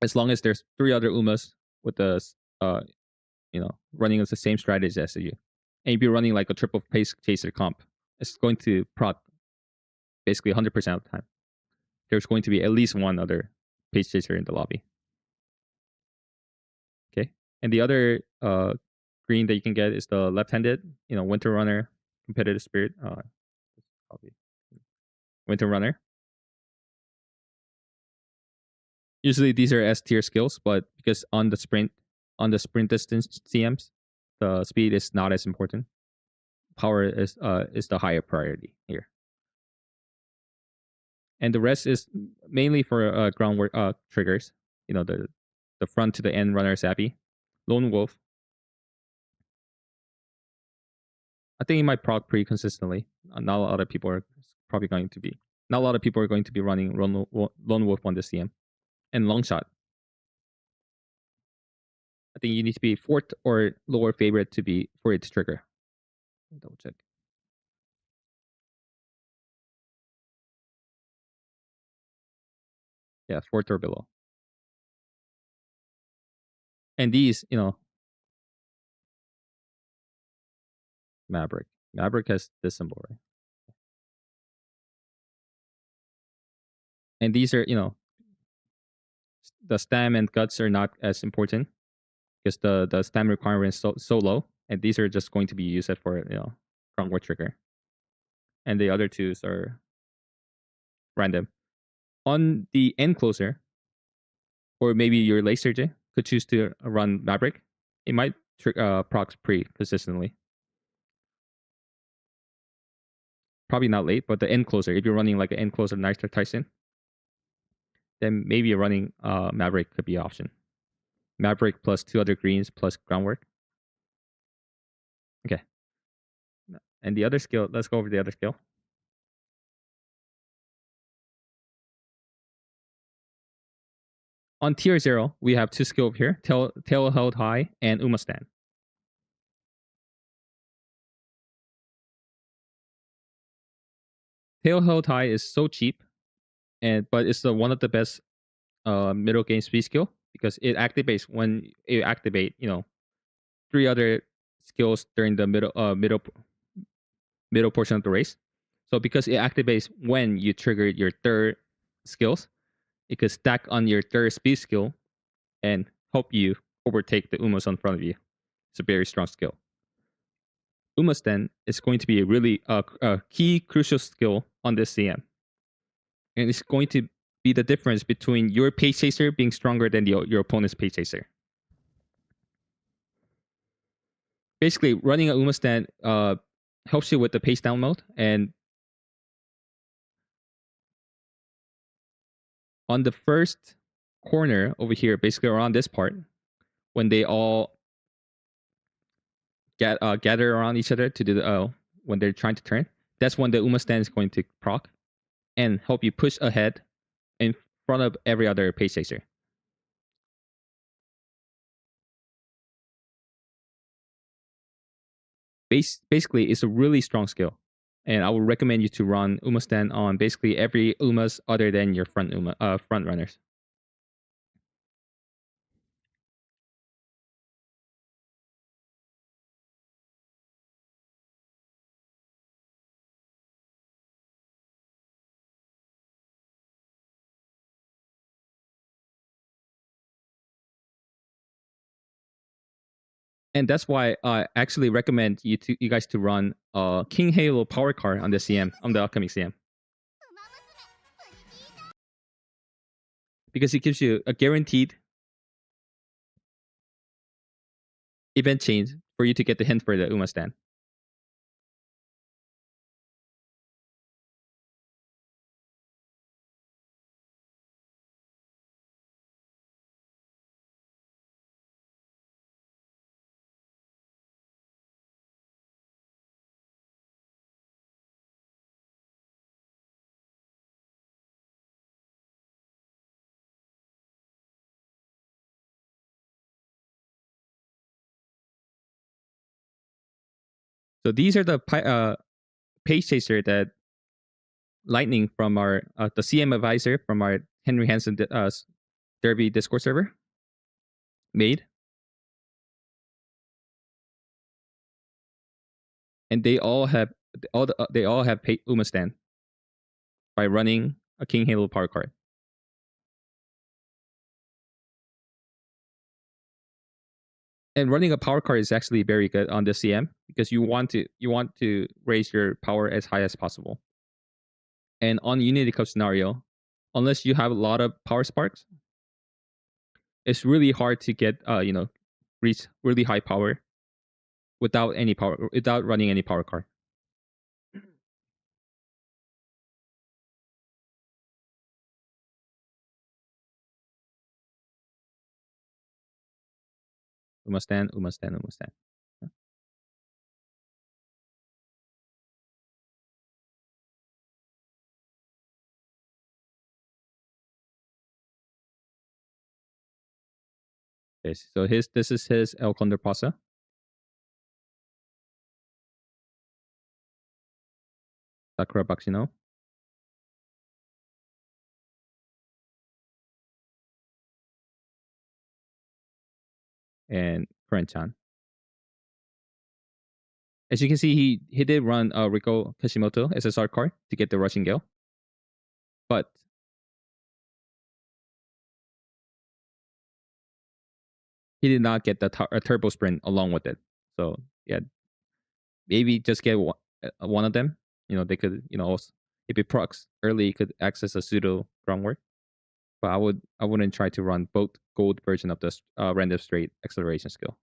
S1: as long as there's 3 other Umas with the running as the same strategy as you. And if you're running like a triple pace chaser comp, it's going to proc basically 100% of the time. There's going to be at least one other pace chaser in the lobby. Okay. And the other green that you can get is the left-handed, Winter Runner, Competitive Spirit. Winter Runner. Usually these are S tier skills, but because on the sprint distance CMs, the speed is not as important. Power is the higher priority here. And the rest is mainly for groundwork triggers. The front to the end runner Sappy, Lone Wolf. I think it might proc pretty consistently. Not a lot of people are probably going to be. Not a lot of people are going to be running Lone Wolf on the CM. And long shot. I think you need to be fourth or lower favorite to be for it to trigger. Double check. Yeah, fourth or below. And these, Maverick. Maverick has this symbol, right? And these are, the stam and guts are not as important because the stam requirement is so low, and these are just going to be used for groundwork trigger. And the other twos are random. On the end closer, or maybe your late surgeon could choose to run Maverick. It might proc pretty consistently. Probably not late, but the end closer. If you're running like an end closer Nitro Tyson, then maybe running Maverick could be an option. Maverick plus 2 other greens plus groundwork. Okay. And the other skill, let's go over the other skill. On tier 0, we have 2 skills here, tail held high and Uma stand. Tail held high is so cheap, but it's one of the best middle game speed skill because it activates when you activate 3 other skills during the middle portion of the race. So because it activates when you trigger your third skills, it could stack on your third speed skill and help you overtake the Umas in front of you. It's a very strong skill. Umas then is going to be a really key crucial skill on this CM. And it's going to be the difference between your pace chaser being stronger than your opponent's pace chaser. Basically, running a Uma stand helps you with the pace down mode, and on the first corner over here, basically around this part, when they all gather around each other to do the when they're trying to turn, that's when the Uma stand is going to proc and help you push ahead in front of every other pace chaser. Basically, it's a really strong skill, and I would recommend you to run Uma stand on basically every Umas other than your front runners. And that's why I actually recommend you guys to run King Halo power card on the CM on the upcoming CM. because it gives you a guaranteed event change for you to get the hint for the Uma stand. So these are the page chaser that Lightning from our the CM advisor from our Henry Hansen Derby Discord server made, and they all have Uma stand by running a King Halo power card. And running a power card is actually very good on the CM because you want to raise your power as high as possible. And on Unity Cup scenario, unless you have a lot of power sparks, it's really hard to get reach really high power without running any power card. Uma stand. Okay, so this is his El Condor Pasa. Sakura Bakshino. And Kuren-chan. As you can see, he did run Riko Kashimoto as a start card to get the Rushing Gale. But he did not get the Turbo Sprint along with it. So yeah, maybe just get one of them. They could, also, if it procs early, could access a pseudo groundwork. But I wouldn't try to run both gold version of the random straight acceleration skill.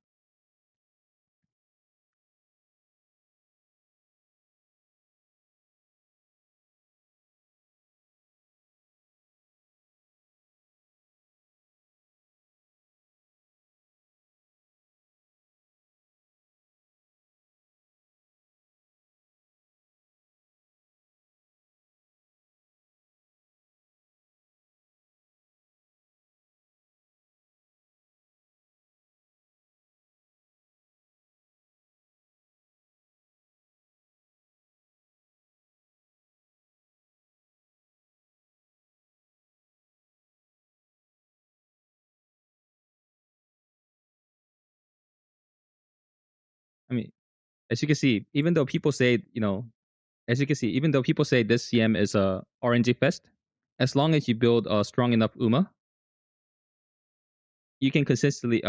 S1: I mean, as you can see, even though people say, even though people say this CM is a RNG fest, as long as you build a strong enough Uma, you can consistently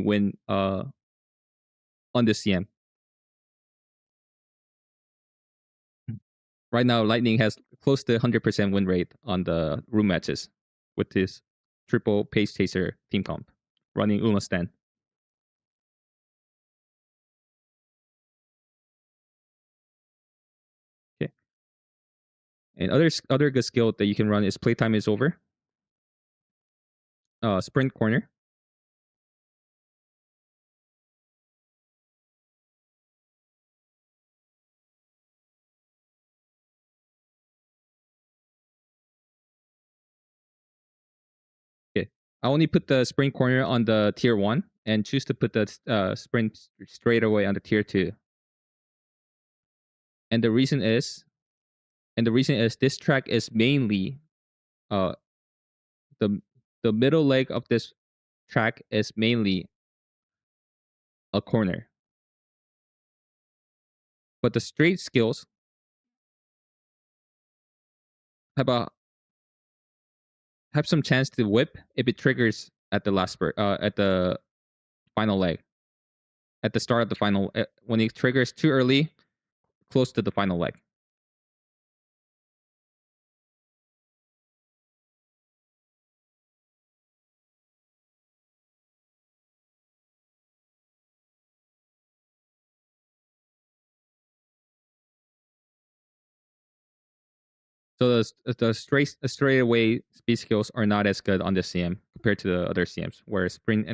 S1: win on this CM. Right now, Lightning has close to 100% win rate on the room matches with this triple pace chaser team comp running Uma stand. Okay. And other good skill that you can run is playtime is over. Sprint corner. Okay. I only put the sprint corner on the tier 1 and choose to put the sprint straight away on the tier 2. And the reason is this track is mainly the middle leg of this track is mainly a corner. But the straight skills have some chance to whip if it triggers at the last at the final leg. At the start of the final, when it triggers too early, close to the final leg. So the straight away speed skills are not as good on this CM compared to the other CMs, where sprint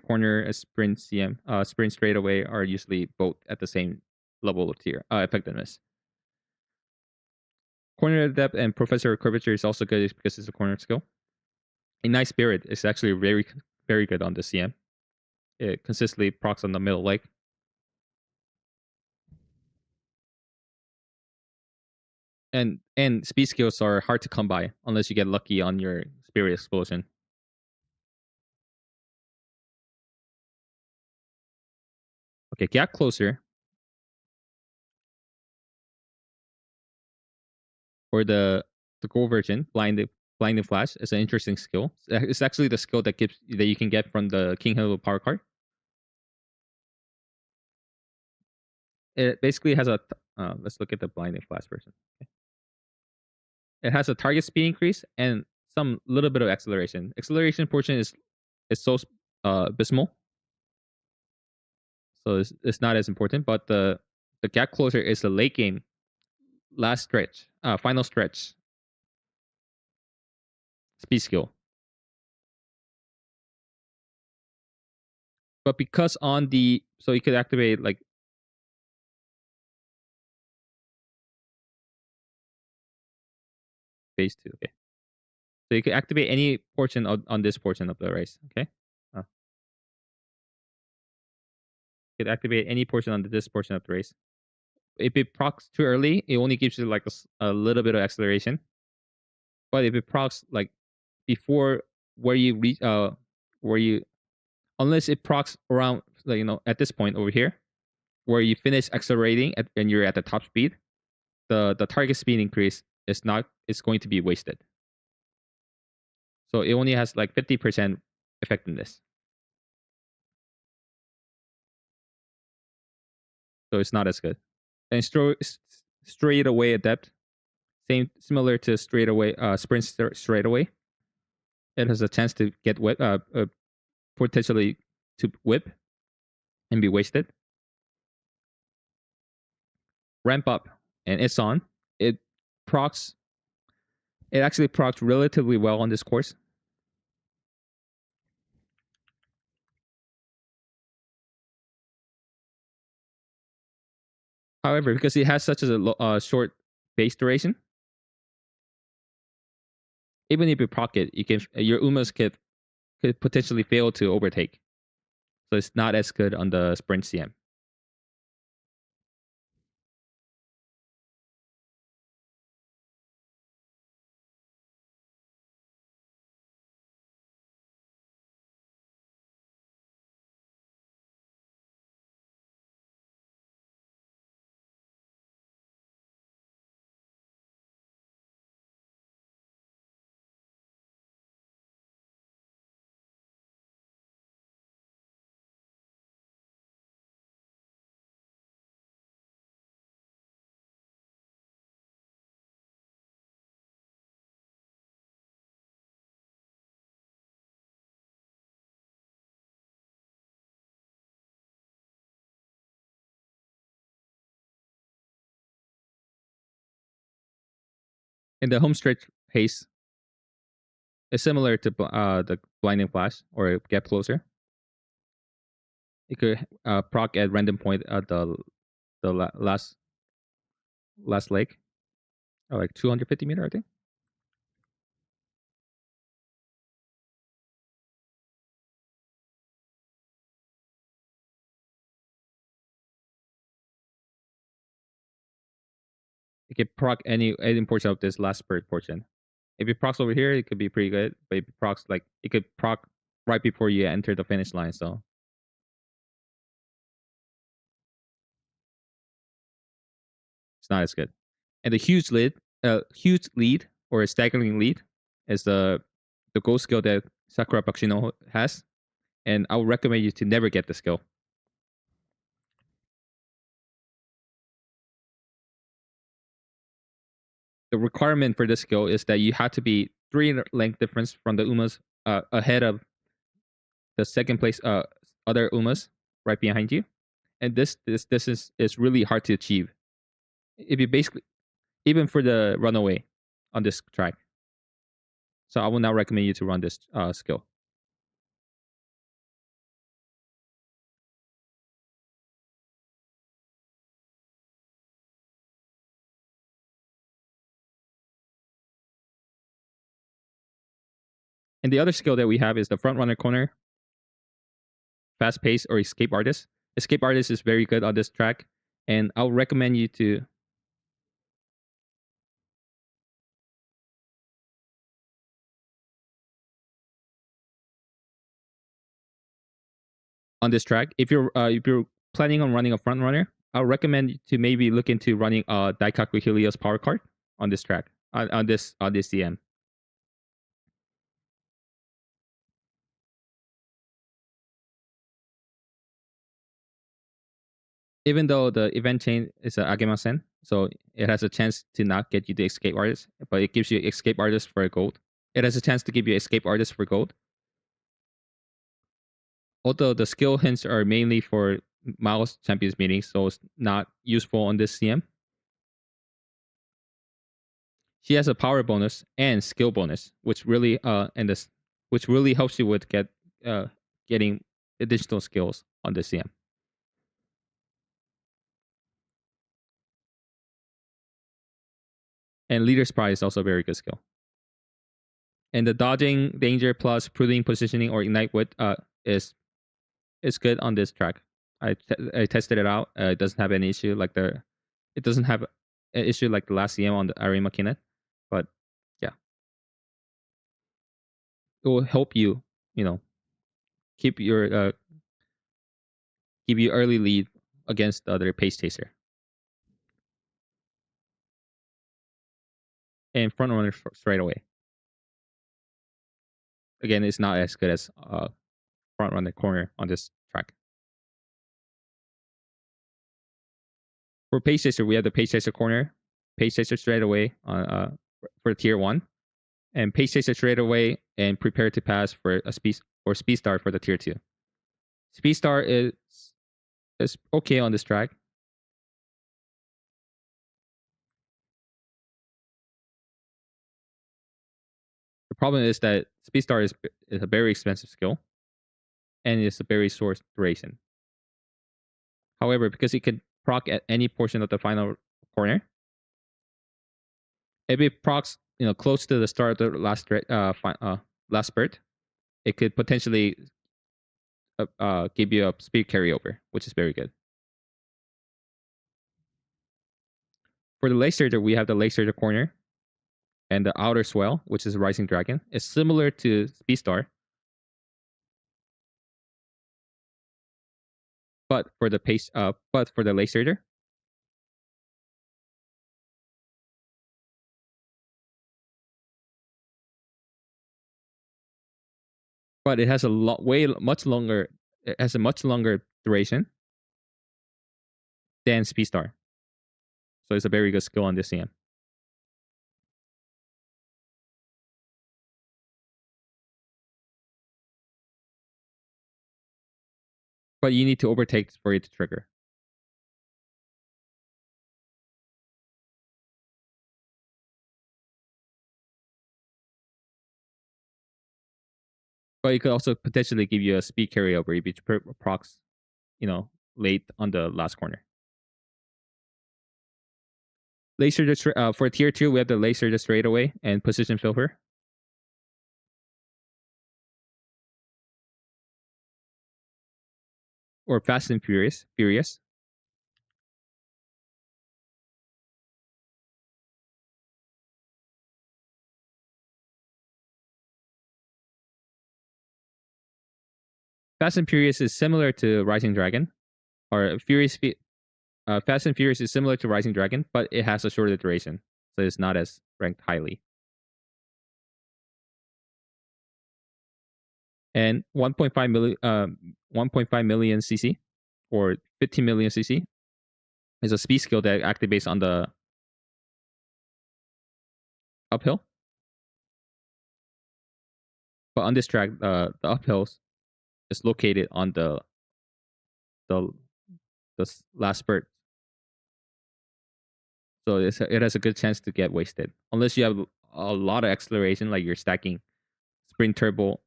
S1: corner and sprint CM, sprint straight away are usually both at the same level of tier effectiveness. Corner depth and professor curvature is also good because it's a corner skill. A nice spirit is actually very good on the CM. It consistently procs on the middle leg. And speed skills are hard to come by unless you get lucky on your spirit explosion. Okay, get closer. Or the gold version, blinding flash, is an interesting skill. It's actually the skill that you can get from the King Halo power card. It basically has a let's look at the blinding flash version. Okay. It has a target speed increase and some little bit of acceleration. Acceleration portion is so abysmal, so it's not as important. But the gap closer is the late game, last stretch, final stretch speed skill. But because on the so you could activate like phase 2. Okay. So you can activate any portion on this portion of the race. Okay. You can activate any portion on this portion of the race. If it procs too early, it only gives you like a little bit of acceleration. But if it procs like before where you reach, where you, unless it procs around, like, at this point over here, where you finish accelerating and you're at the top speed, the target speed increase is going to be wasted. So it only has like 50% effectiveness. So it's not as good. And straight away adept, similar to straight away sprint straight away. It has a chance to get potentially to whip and be wasted. Ramp up, and it's on. It procs. It actually procs relatively well on this course. However, because it has such a short base duration, even if you proc it, your Umas could potentially fail to overtake. So it's not as good on the sprint CM. In the home stretch pace, it's similar to the blinding flash or get closer. You could proc at random point at the last leg, or like 250-meter, I think. You can proc any portion of this last spurt portion. If it procs over here, it could be pretty good. But if it procs like it could proc right before you enter the finish line, so it's not as good. And the huge lead or a staggering lead is the gold skill that Sakura Bakshino has, and I would recommend you to never get the skill. The requirement for this skill is that you have to be 3 length difference from the Umas ahead of the second place other Umas right behind you, and this is really hard to achieve. If you basically even for the runaway on this track. So I will not recommend you to run this skill. And the other skill that we have is the front runner corner, fast pace, or escape artist. Escape artist is very good on this track, and I'll recommend you to on this track. If you're planning on running a front runner, I'll recommend to maybe look into running a Daikaku Helios power card on this track on this CM. Even though the event chain is a Agemasen, so it has a chance to not get you the escape artist, but it gives you escape artist for a gold. It has a chance to give you escape artist for gold. Although the skill hints are mainly for mouse champions meetings, so it's not useful on this CM. She has a power bonus and skill bonus, which really which really helps you with getting additional skills on the CM. And leader's prize is also a very good skill. And the dodging, danger plus pruning, positioning, or ignite wit is good on this track. I tested it out. It doesn't have any issue it doesn't have an issue like the last CM on the Arima Kinet, but yeah, it will help you, you know, keep your give you early lead against the other pace chaser. And front runner straight away. Again, it's not as good as front runner corner on this track. For pace chaser, we have the pace chaser corner, pace chaser straight away for tier 1, and pace chaser straight away and prepare to pass for a speed star for the tier 2. Speed star is okay on this track. The problem is that speed star is a very expensive skill, and it's a very short duration. However, because it can proc at any portion of the final corner, if it procs close to the start of the last spurt, it could potentially give you a speed carryover, which is very good. For the Lake Surger, we have the Lake Surger corner and the Outer Swell, which is Rising Dragon. It's similar to Speed Star, but for the Lake Surger, but it has a much longer. It has a much longer duration than Speed Star, so it's a very good skill on this CM. But you need to overtake for it to trigger. But it could also potentially give you a speed carryover if you procs, late on the last corner. Laser for tier 2, we have the laser just straight away and position filter. Or Fast and Furious. Fast and Furious is similar to Rising Dragon, or Fast and Furious is similar to Rising Dragon, but it has a shorter duration, so it's not as ranked highly. And 1.5 million CC or 15 million CC is a speed skill that activates on the uphill. But on this track, the uphill is located on the last spurt. So it has a good chance to get wasted unless you have a lot of acceleration, like you're stacking sprint turbo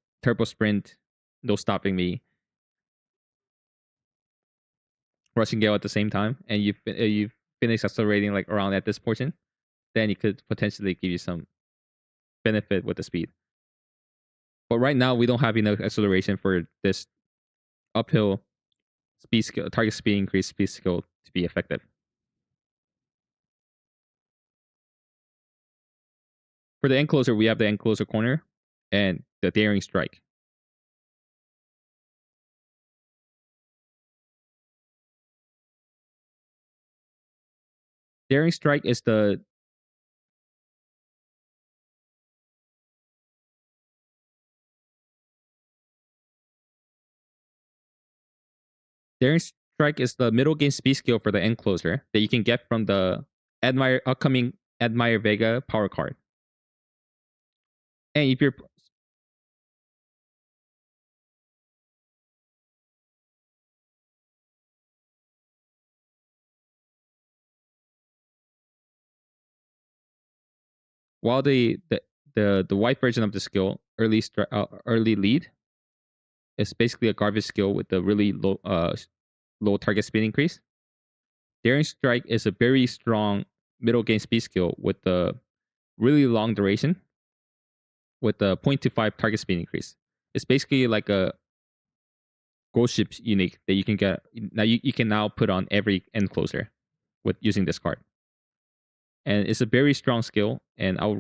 S1: sprint, no stopping me, rushing gale at the same time, and you finish accelerating like around at this portion, then it could potentially give you some benefit with the speed. But right now we don't have enough acceleration for this uphill speed skill, target speed increase speed skill to be effective. For the encloser, we have the encloser corner and the daring strike. Daring strike is the Daring strike is the middle game speed skill for the encloser that you can get from the upcoming Admire Vega power card. And if you're while the white version of the skill early lead is basically a garbage skill with the really low target speed increase. Daring strike is a very strong middle game speed skill with the really long duration with the 0.25 target speed increase. It's basically like a ghost ship unique that you can get now. You can now put on every encloser with using this card, and it's a very strong skill. And I'll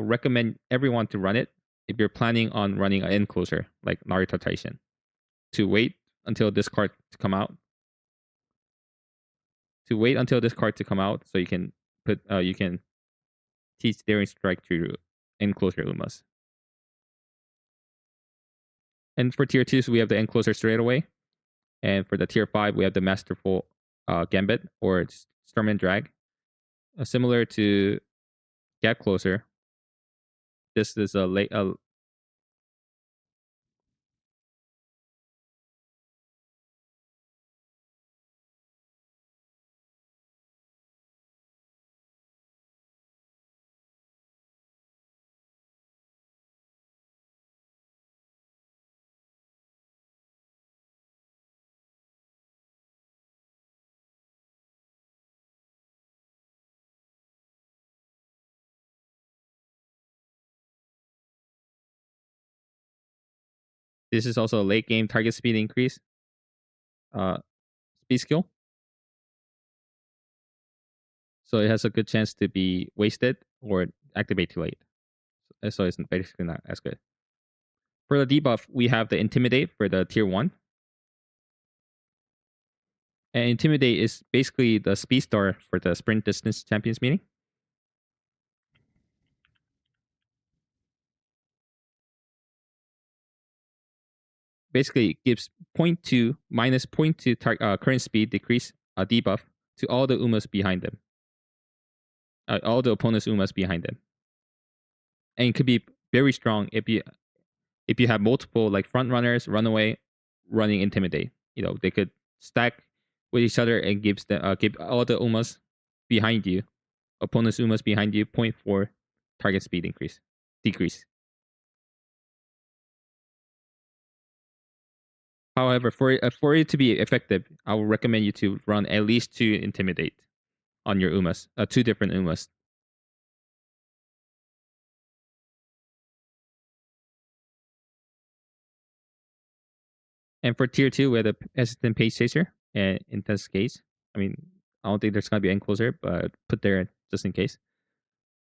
S1: recommend everyone to run it if you're planning on running an encloser like Naruto Taishin. To wait until this card to come out. To wait until this card to come out, so you can teach Daring Strike to encloser Umas. And for tier 2s, we have the encloser straight away. And for the tier 5, we have the Masterful Gambit or Storm and Drag. Similar to Gap Closer, this is a late. This is also a late game target speed increase. Speed skill. So it has a good chance to be wasted or activate too late. So it's basically not as good. For the debuff, we have the Intimidate for the tier 1. And Intimidate is basically the speed star for the sprint distance champions meeting. Basically, it gives 0.2 minus 0.2 current speed decrease debuff to all the Umas behind them. All the opponent's Umas behind them. And it could be very strong if you have multiple like front runners, runaway, running Intimidate. They could stack with each other and give all the Umas behind you, opponent's Umas behind you, 0.4 target speed decrease. However, for it to be effective, I will recommend you to run at least 2 Intimidate on your Umas, 2 different Umas. And for tier 2, we have the Hesitant Page Chaser and Intense Gaze. I mean, I don't think there's going to be an encloser, but put there just in case.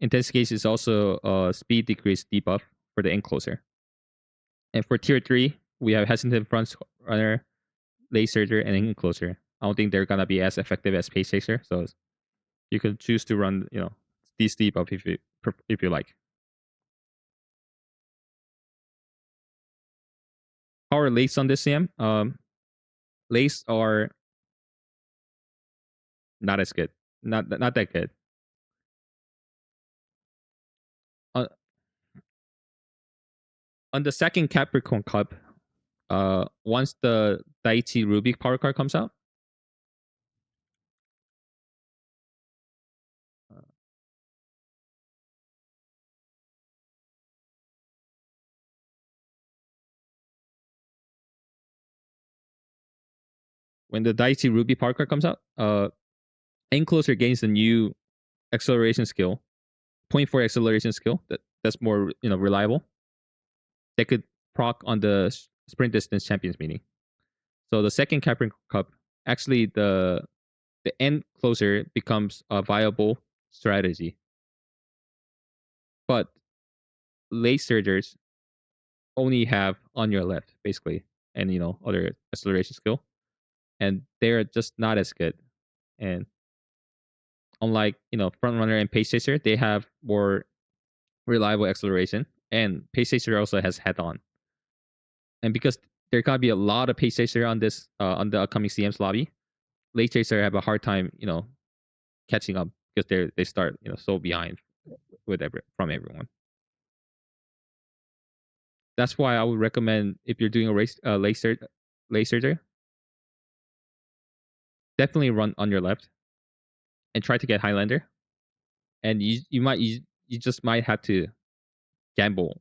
S1: Intense Gaze is also a speed decrease debuff for the encloser. And for tier 3, we have Hesitant Front Runner, Laser and encloser. I don't think they're going to be as effective as Page Chaser, so you can choose to run, these debuff if you like. How are lace on this CM? Lace are not as good. Not that good. Uh, on the second Capricorn Cup, once the Daichi Ruby power card comes out, when the Dicey Ruby Power card comes out, Aim Closer gains a new acceleration skill, 0.4 acceleration skill that's more reliable. That could proc on the sprint distance champions meeting. So the second Capricorn Cup, actually the end closer becomes a viable strategy. But late surgers only have on your left, basically, and other acceleration skill. And they're just not as good. And unlike, front runner and pace chaser, they have more reliable acceleration. And pace chaser also has head on. And because there can't be a lot of pace chaser on this on the upcoming CM's lobby, late chaser have a hard time, catching up because they start, so behind from everyone. That's why I would recommend if you're doing a race late surger, definitely run on your left and try to get Highlander. And you just might have to gamble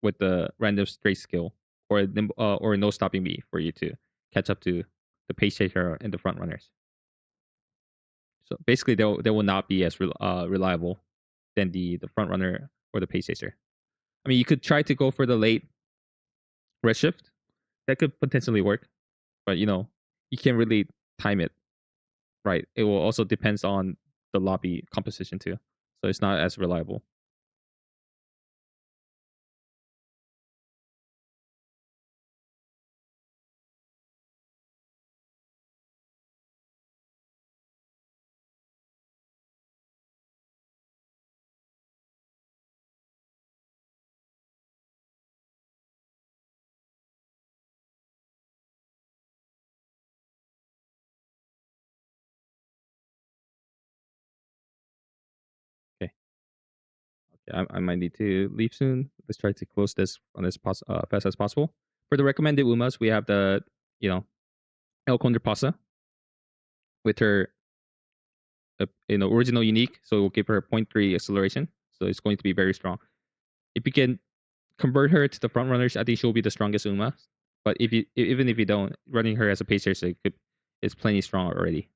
S1: with the random straight skill or no stopping me for you to catch up to the pace chaser and the front runners. So basically, they will not be as reliable than the front runner or the pace chaser. I mean, you could try to go for the late red shift. That could potentially work, but you can't really time it right. It will also depends on the lobby composition too, so it's not as reliable. Okay, I might need to leave soon. Let's try to close this on as fast as possible. For the recommended Umas, we have the El Condorpasa with her original unique, so it will give her 0.3 acceleration. So it's going to be very strong. If you can convert her to the front runners, I think she'll be the strongest Uma. But even if you don't, running her as a pacer is plenty strong already.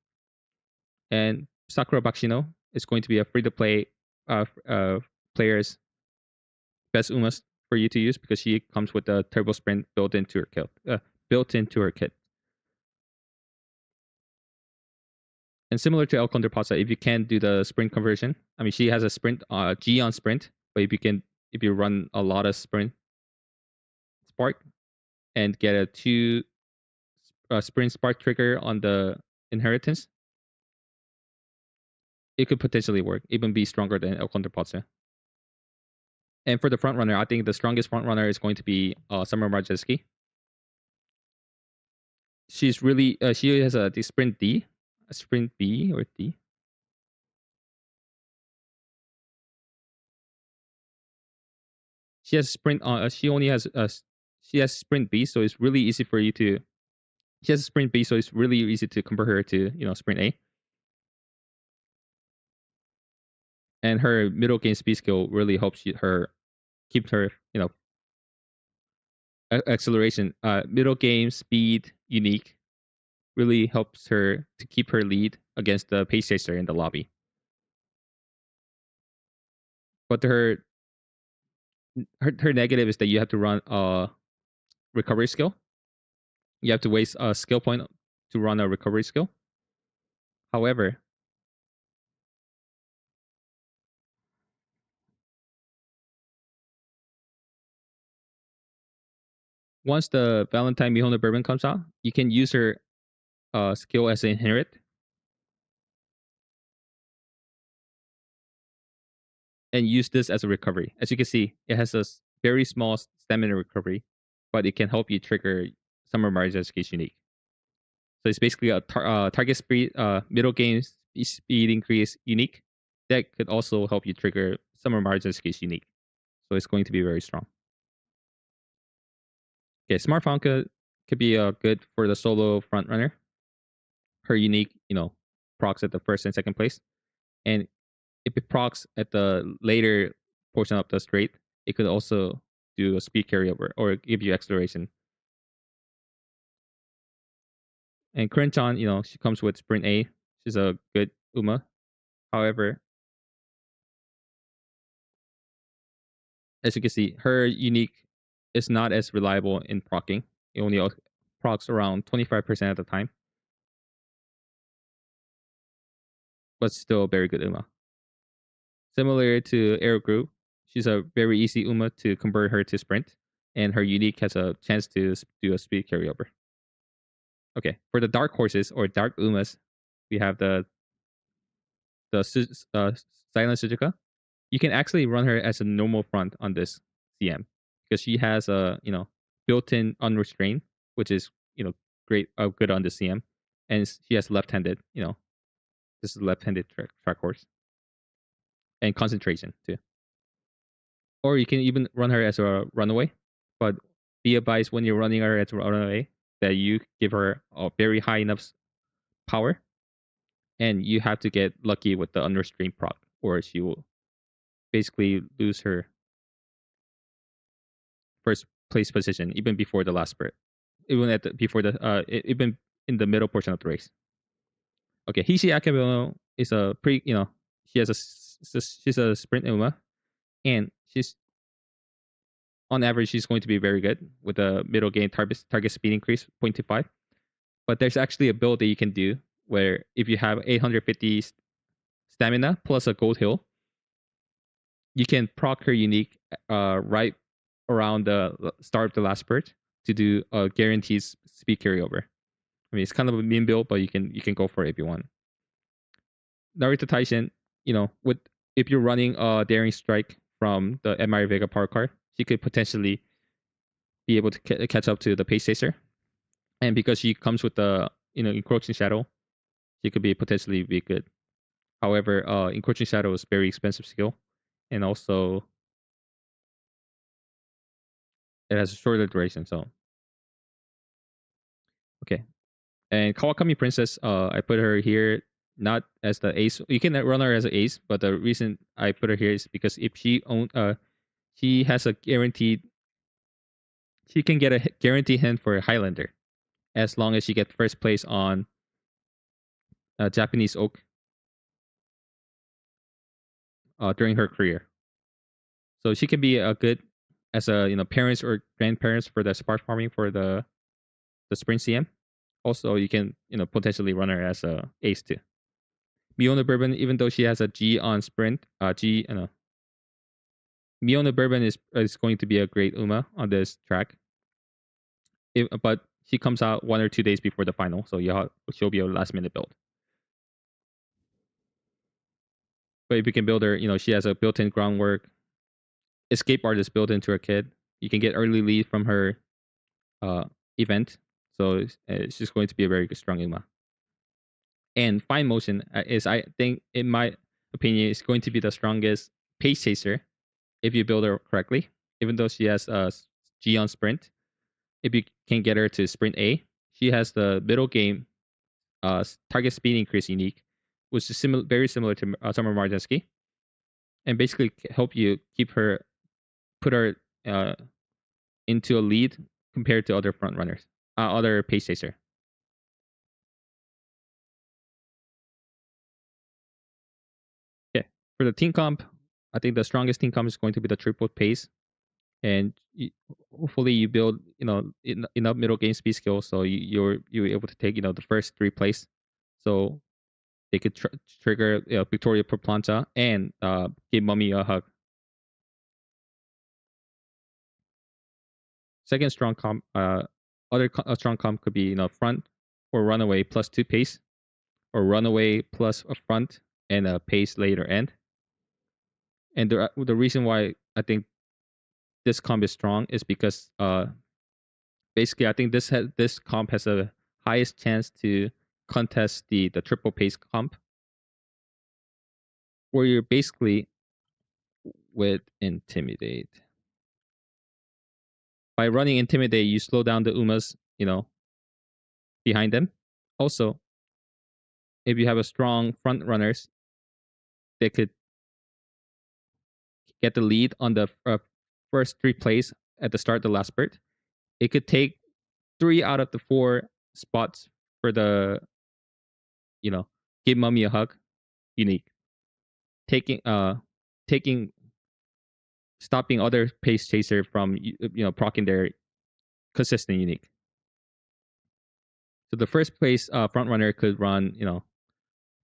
S1: And Sakura Bakshino is going to be a free to play player's best Umas for you to use because she comes with a turbo sprint built into her kit. And similar to El Condorpasa, if you can do the sprint conversion, I mean, she has a sprint, G on sprint, but if you run a lot of sprint spark and get a 2 sprint spark trigger on the inheritance, it could potentially work, even be stronger than El Condorpasa. And for the front runner, I think the strongest front runner is going to be Summer Marjeski. She's really, she has the sprint D, a sprint B or D. She has sprint. She only has she has sprint B, so it's really easy for you to. She has sprint B, so it's really easy to convert her to sprint A. And her middle game speed skill really helps her keep her acceleration. Middle game speed unique really helps her to keep her lead against the pace chaser in the lobby. But her negative is that you have to run a recovery skill. You have to waste a skill point to run a recovery skill. However, once the Valentine Mihono Bourbon comes out, you can use her skill as an inherit and use this as a recovery. As you can see, it has a very small stamina recovery, but it can help you trigger Summer Marjeski's unique. So it's basically a target speed, middle game speed increase unique that could also help you trigger Summer Marjeski's unique. So it's going to be very strong. Okay, Smart Fonka could be good for the solo front runner. Her unique, procs at the first and second place. And if it procs at the later portion of the straight, it could also do a speed carryover or give you acceleration. And Crunchon, she comes with Sprint A. She's a good Uma. However, as you can see, her unique is not as reliable in proccing. It only procs around 25% of the time, but still a very good Uma. Similar to Aero Group, she's a very easy Uma to convert her to Sprint, and her unique has a chance to do a speed carryover. Okay, for the dark horses or dark Umas, we have the Silent Suzuka. You can actually run her as a normal front on this CM because she has a built-in unrestrained, which is great, good on the CM, and she has left-handed. This is left-handed track horse and concentration too. Or you can even run her as a runaway, but be advised when you're running her as a runaway that you give her a very high enough power, and you have to get lucky with the unrestrained proc, or she will basically lose her first place position even before the last spurt, even before the even in the middle portion of the race. Okay, Hishi Akebono is a pretty she has she's a sprint Uma, and she's on average she's going to be very good with a middle game target speed increase 0.25. But there's actually a build that you can do where if you have 850 stamina plus a gold hill, you can proc her unique right around the start of the last spurt to do a guaranteed speed carryover. I mean, it's kind of a mean build, but you can go for it if you want. Naruto Taishin, with if you're running a daring strike from the Emiri Vega power card, she could potentially be able to catch up to the pace chaser, and because she comes with the encroaching shadow, she could be potentially be good. However, encroaching shadow is very expensive skill, and also it has a shorter duration. So okay, and Kawakami Princess, I put her here not as the ace. You can run her as an ace, but the reason I put her here is because if she has a guaranteed, she can get a guaranteed hint for a Highlander, as long as she gets first place on Japanese Oak during her career. So she can be a good as a parents or grandparents for the spark farming for the sprint CM. Also, you can potentially run her as a ace too. Miona Bourbon, even though she has a G on sprint, Miona Bourbon is going to be a great Uma on this track. But she comes out 1 or 2 days before the final, so she'll be a last minute build. But if you can build her, she has a built-in groundwork. Escape art is built into her kit. You can get early lead from her event, so it's just going to be a very strong Uma. And Fine Motion is, I think, in my opinion, is going to be the strongest pace chaser if you build her correctly. Even though she has a G on sprint, if you can get her to sprint A, she has the middle game target speed increase unique, which is very similar to Summer Martinsky, and basically help you put her into a lead compared to other front runners, other pace chaser. Okay, for the team comp, I think the strongest team comp is going to be the triple pace, and hopefully you build enough middle game speed skill so you're able to take the first 3 place, so they could trigger Victoria per Planta and give Mummy a hug. Second strong comp, other strong comp could be front or runaway plus 2 pace, or runaway plus a front and a pace later end. And the reason why I think this comp is strong is because basically I think this comp has a highest chance to contest the triple pace comp, where you're basically with Intimidate. By running Intimidate, you slow down the Umas, behind them. Also, if you have a strong front runners, they could get the lead on the first 3 plays at the start of the last spurt. It could take 3 out of the 4 spots for the, you know, give mummy a hug, unique. Taking taking stopping other pace chaser from proccing their consistent unique. So the first place front runner could run,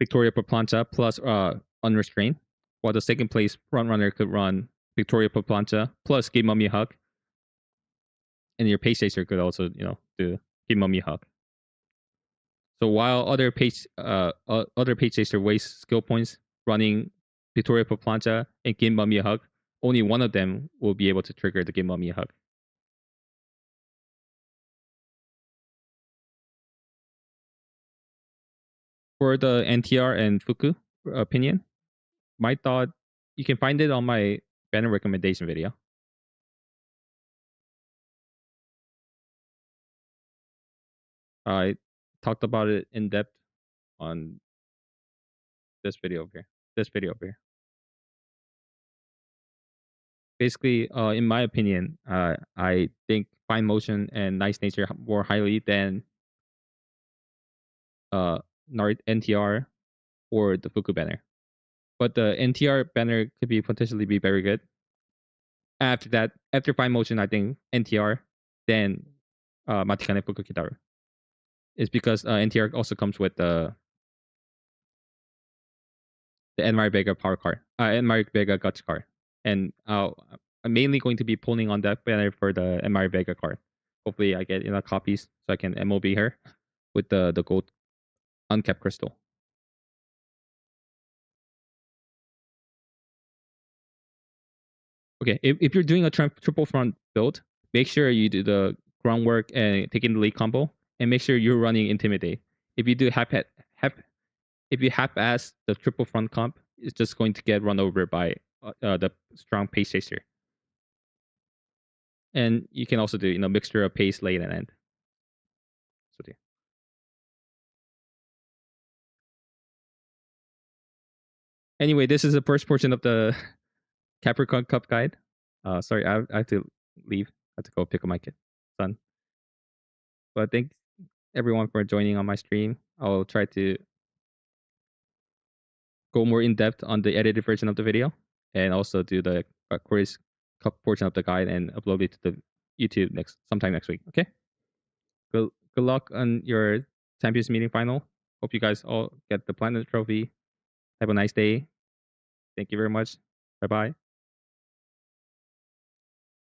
S1: Victoria Paplancha plus unrestrained, while the second place front runner could run Victoria Paplancha plus give mummy a hug, and your pace chaser could also, do give mummy a hug. So while other pace chaser waste skill points running Victoria Paplancha and give mummy a hug, only one of them will be able to trigger the give mummy a hug. For the NTR and Fuku opinion, my thought, you can find it on my banner recommendation video. I talked about it in depth on this video over here. This video over here. Basically, in my opinion, I think fine motion and nice nature more highly than NTR or the Fuku banner. But the NTR banner could be potentially be very good. After that, after fine motion, I think NTR, then Matikane Fuku Kitaru. It's because NTR also comes with the Enmar Vega power card, Enmar Vega guts card, and I'm mainly going to be pulling on that banner for the Enmar Vega card. Hopefully, I get enough copies so I can MOB her with the gold uncapped crystal. Okay, if you're doing a triple front build, make sure you do the groundwork and take in the lead combo, and make sure you're running intimidate. If you do if you half-ass the triple front comp, it's just going to get run over by the strong pace chaser. And you can also do mixture of pace, late, and end. So yeah. Anyway, this is the first portion of the Capricorn Cup guide. Sorry, I have to leave. I have to go pick up my kid, son. But thanks everyone for joining on my stream. I'll try to go more in depth on the edited version of the video, and also do the Aquarius Cup portion of the guide and upload it to the YouTube sometime next week. Okay. Good luck on your Champions Meeting final. Hope you guys all get the Planet Trophy. Have a nice day. Thank you very much. Bye bye.